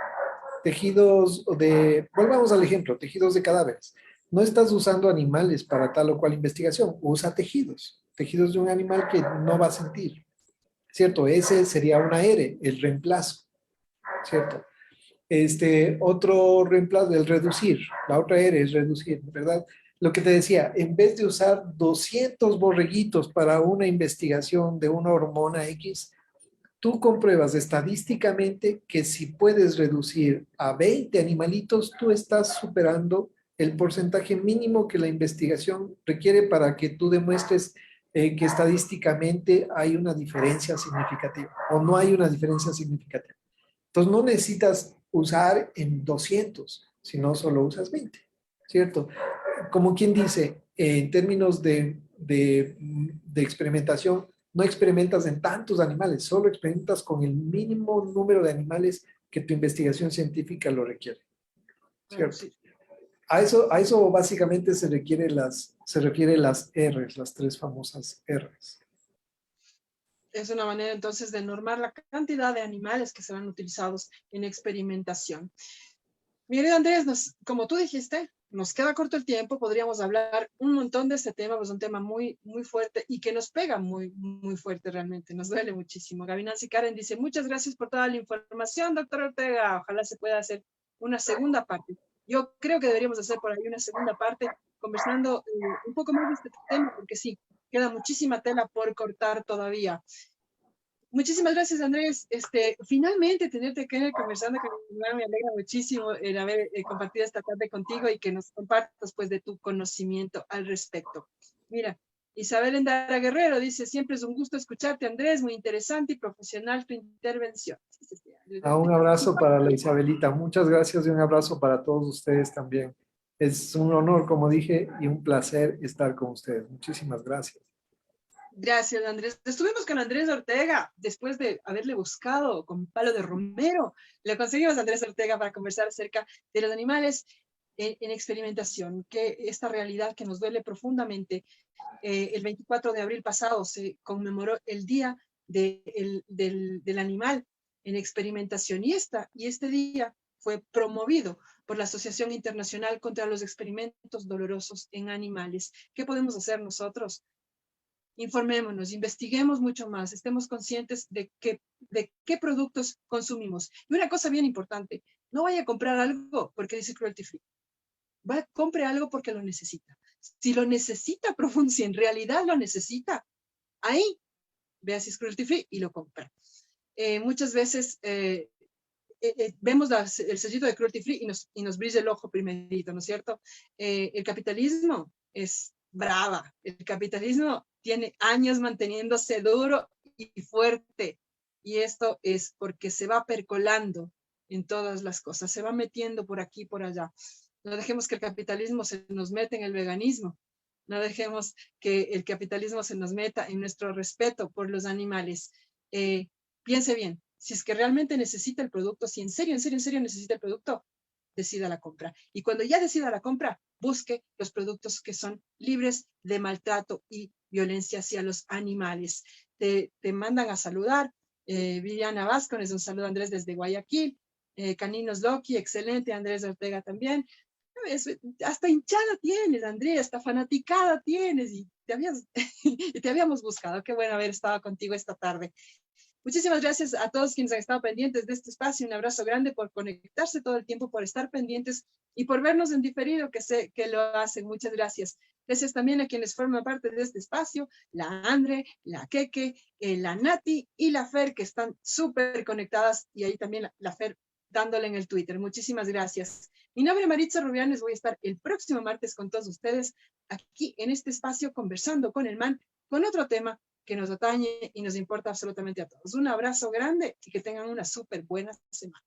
Tejidos de, volvamos al ejemplo, tejidos de cadáveres. No estás usando animales para tal o cual investigación, usa tejidos, tejidos de un animal que no va a sentir, ¿cierto? Ese sería una R, el reemplazo, ¿cierto? Otro reemplazo, el reducir, la otra R es reducir, ¿verdad? Lo que te decía, en vez de usar 200 borreguitos para una investigación de una hormona X, tú compruebas estadísticamente que si puedes reducir a 20 animalitos, tú estás superando el porcentaje mínimo que la investigación requiere para que tú demuestres que estadísticamente hay una diferencia significativa o no hay una diferencia significativa. Entonces no necesitas usar en 200, sino solo usas 20, ¿cierto? Como quien dice, en términos de experimentación, no experimentas en tantos animales, solo experimentas con el mínimo número de animales que tu investigación científica lo requiere, ¿cierto? Sí. A eso básicamente se refiere las R's, las 3 famosas R's. Es una manera entonces de normar la cantidad de animales que serán utilizados en experimentación. Mi querido Andrés, como tú dijiste, nos queda corto el tiempo, podríamos hablar un montón de este tema, pues un tema muy, muy fuerte y que nos pega muy, muy fuerte realmente, nos duele muchísimo. Gaby Nancy Karen dice, muchas gracias por toda la información, doctor Ortega, ojalá se pueda hacer una segunda parte. Yo creo que deberíamos hacer por ahí una segunda parte, conversando un poco más de este tema, porque sí, queda muchísima tela por cortar todavía. Muchísimas gracias, Andrés. Finalmente tenerte que conversando con me alegra muchísimo el haber compartido esta tarde contigo y que nos compartas pues de tu conocimiento al respecto. Mira, Isabel Endara Guerrero dice, siempre es un gusto escucharte, Andrés, muy interesante y profesional tu intervención. Un abrazo para la Isabelita, muchas gracias y un abrazo para todos ustedes también. Es un honor, como dije, y un placer estar con ustedes. Muchísimas gracias. Gracias, Andrés. Estuvimos con Andrés Ortega después de haberle buscado con palo de romero. Le conseguimos a Andrés Ortega para conversar acerca de los animales en experimentación, que esta realidad que nos duele profundamente. El 24 de abril pasado se conmemoró el Día del Animal en Experimentación y este día fue promovido por la Asociación Internacional contra los Experimentos Dolorosos en Animales. ¿Qué podemos hacer nosotros? Informémonos, investiguemos mucho más, estemos conscientes de qué productos consumimos. Y una cosa bien importante, no vaya a comprar algo porque dice cruelty free. Compre algo porque lo necesita. Si lo necesita profundo, si en realidad lo necesita, ahí vea si es cruelty free y lo compra. Muchas veces vemos el sellito de cruelty free y nos brilla el ojo primerito, ¿no es cierto? El capitalismo es brava. El capitalismo tiene años manteniéndose duro y fuerte. Y esto es porque se va percolando en todas las cosas, se va metiendo por aquí y por allá. No dejemos que el capitalismo se nos meta en el veganismo. No dejemos que el capitalismo se nos meta en nuestro respeto por los animales. Piense bien, si es que realmente necesita el producto, si en serio necesita el producto, decida la compra. Y cuando ya decida la compra, busque los productos que son libres de maltrato y violencia hacia los animales. Te mandan a saludar. Viviana Vázquez, un saludo Andrés desde Guayaquil. Caninos Loki, excelente. Andrés Ortega también. Hasta hinchada tienes, Andrea, hasta fanaticada tienes y te habíamos buscado. Qué bueno haber estado contigo esta tarde. Muchísimas gracias a todos quienes han estado pendientes de este espacio. Un abrazo grande por conectarse todo el tiempo, por estar pendientes y por vernos en diferido, que sé que lo hacen. Muchas gracias. Gracias también a quienes forman parte de este espacio, la Andre, la Keke, la Nati y la Fer, que están súper conectadas, y ahí también la Fer dándole en el Twitter. Muchísimas gracias. Mi nombre es Maritza Rubianes. Voy a estar el próximo martes con todos ustedes aquí en este espacio conversando con el man, con otro tema que nos atañe y nos importa absolutamente a todos. Un abrazo grande y que tengan una súper buena semana.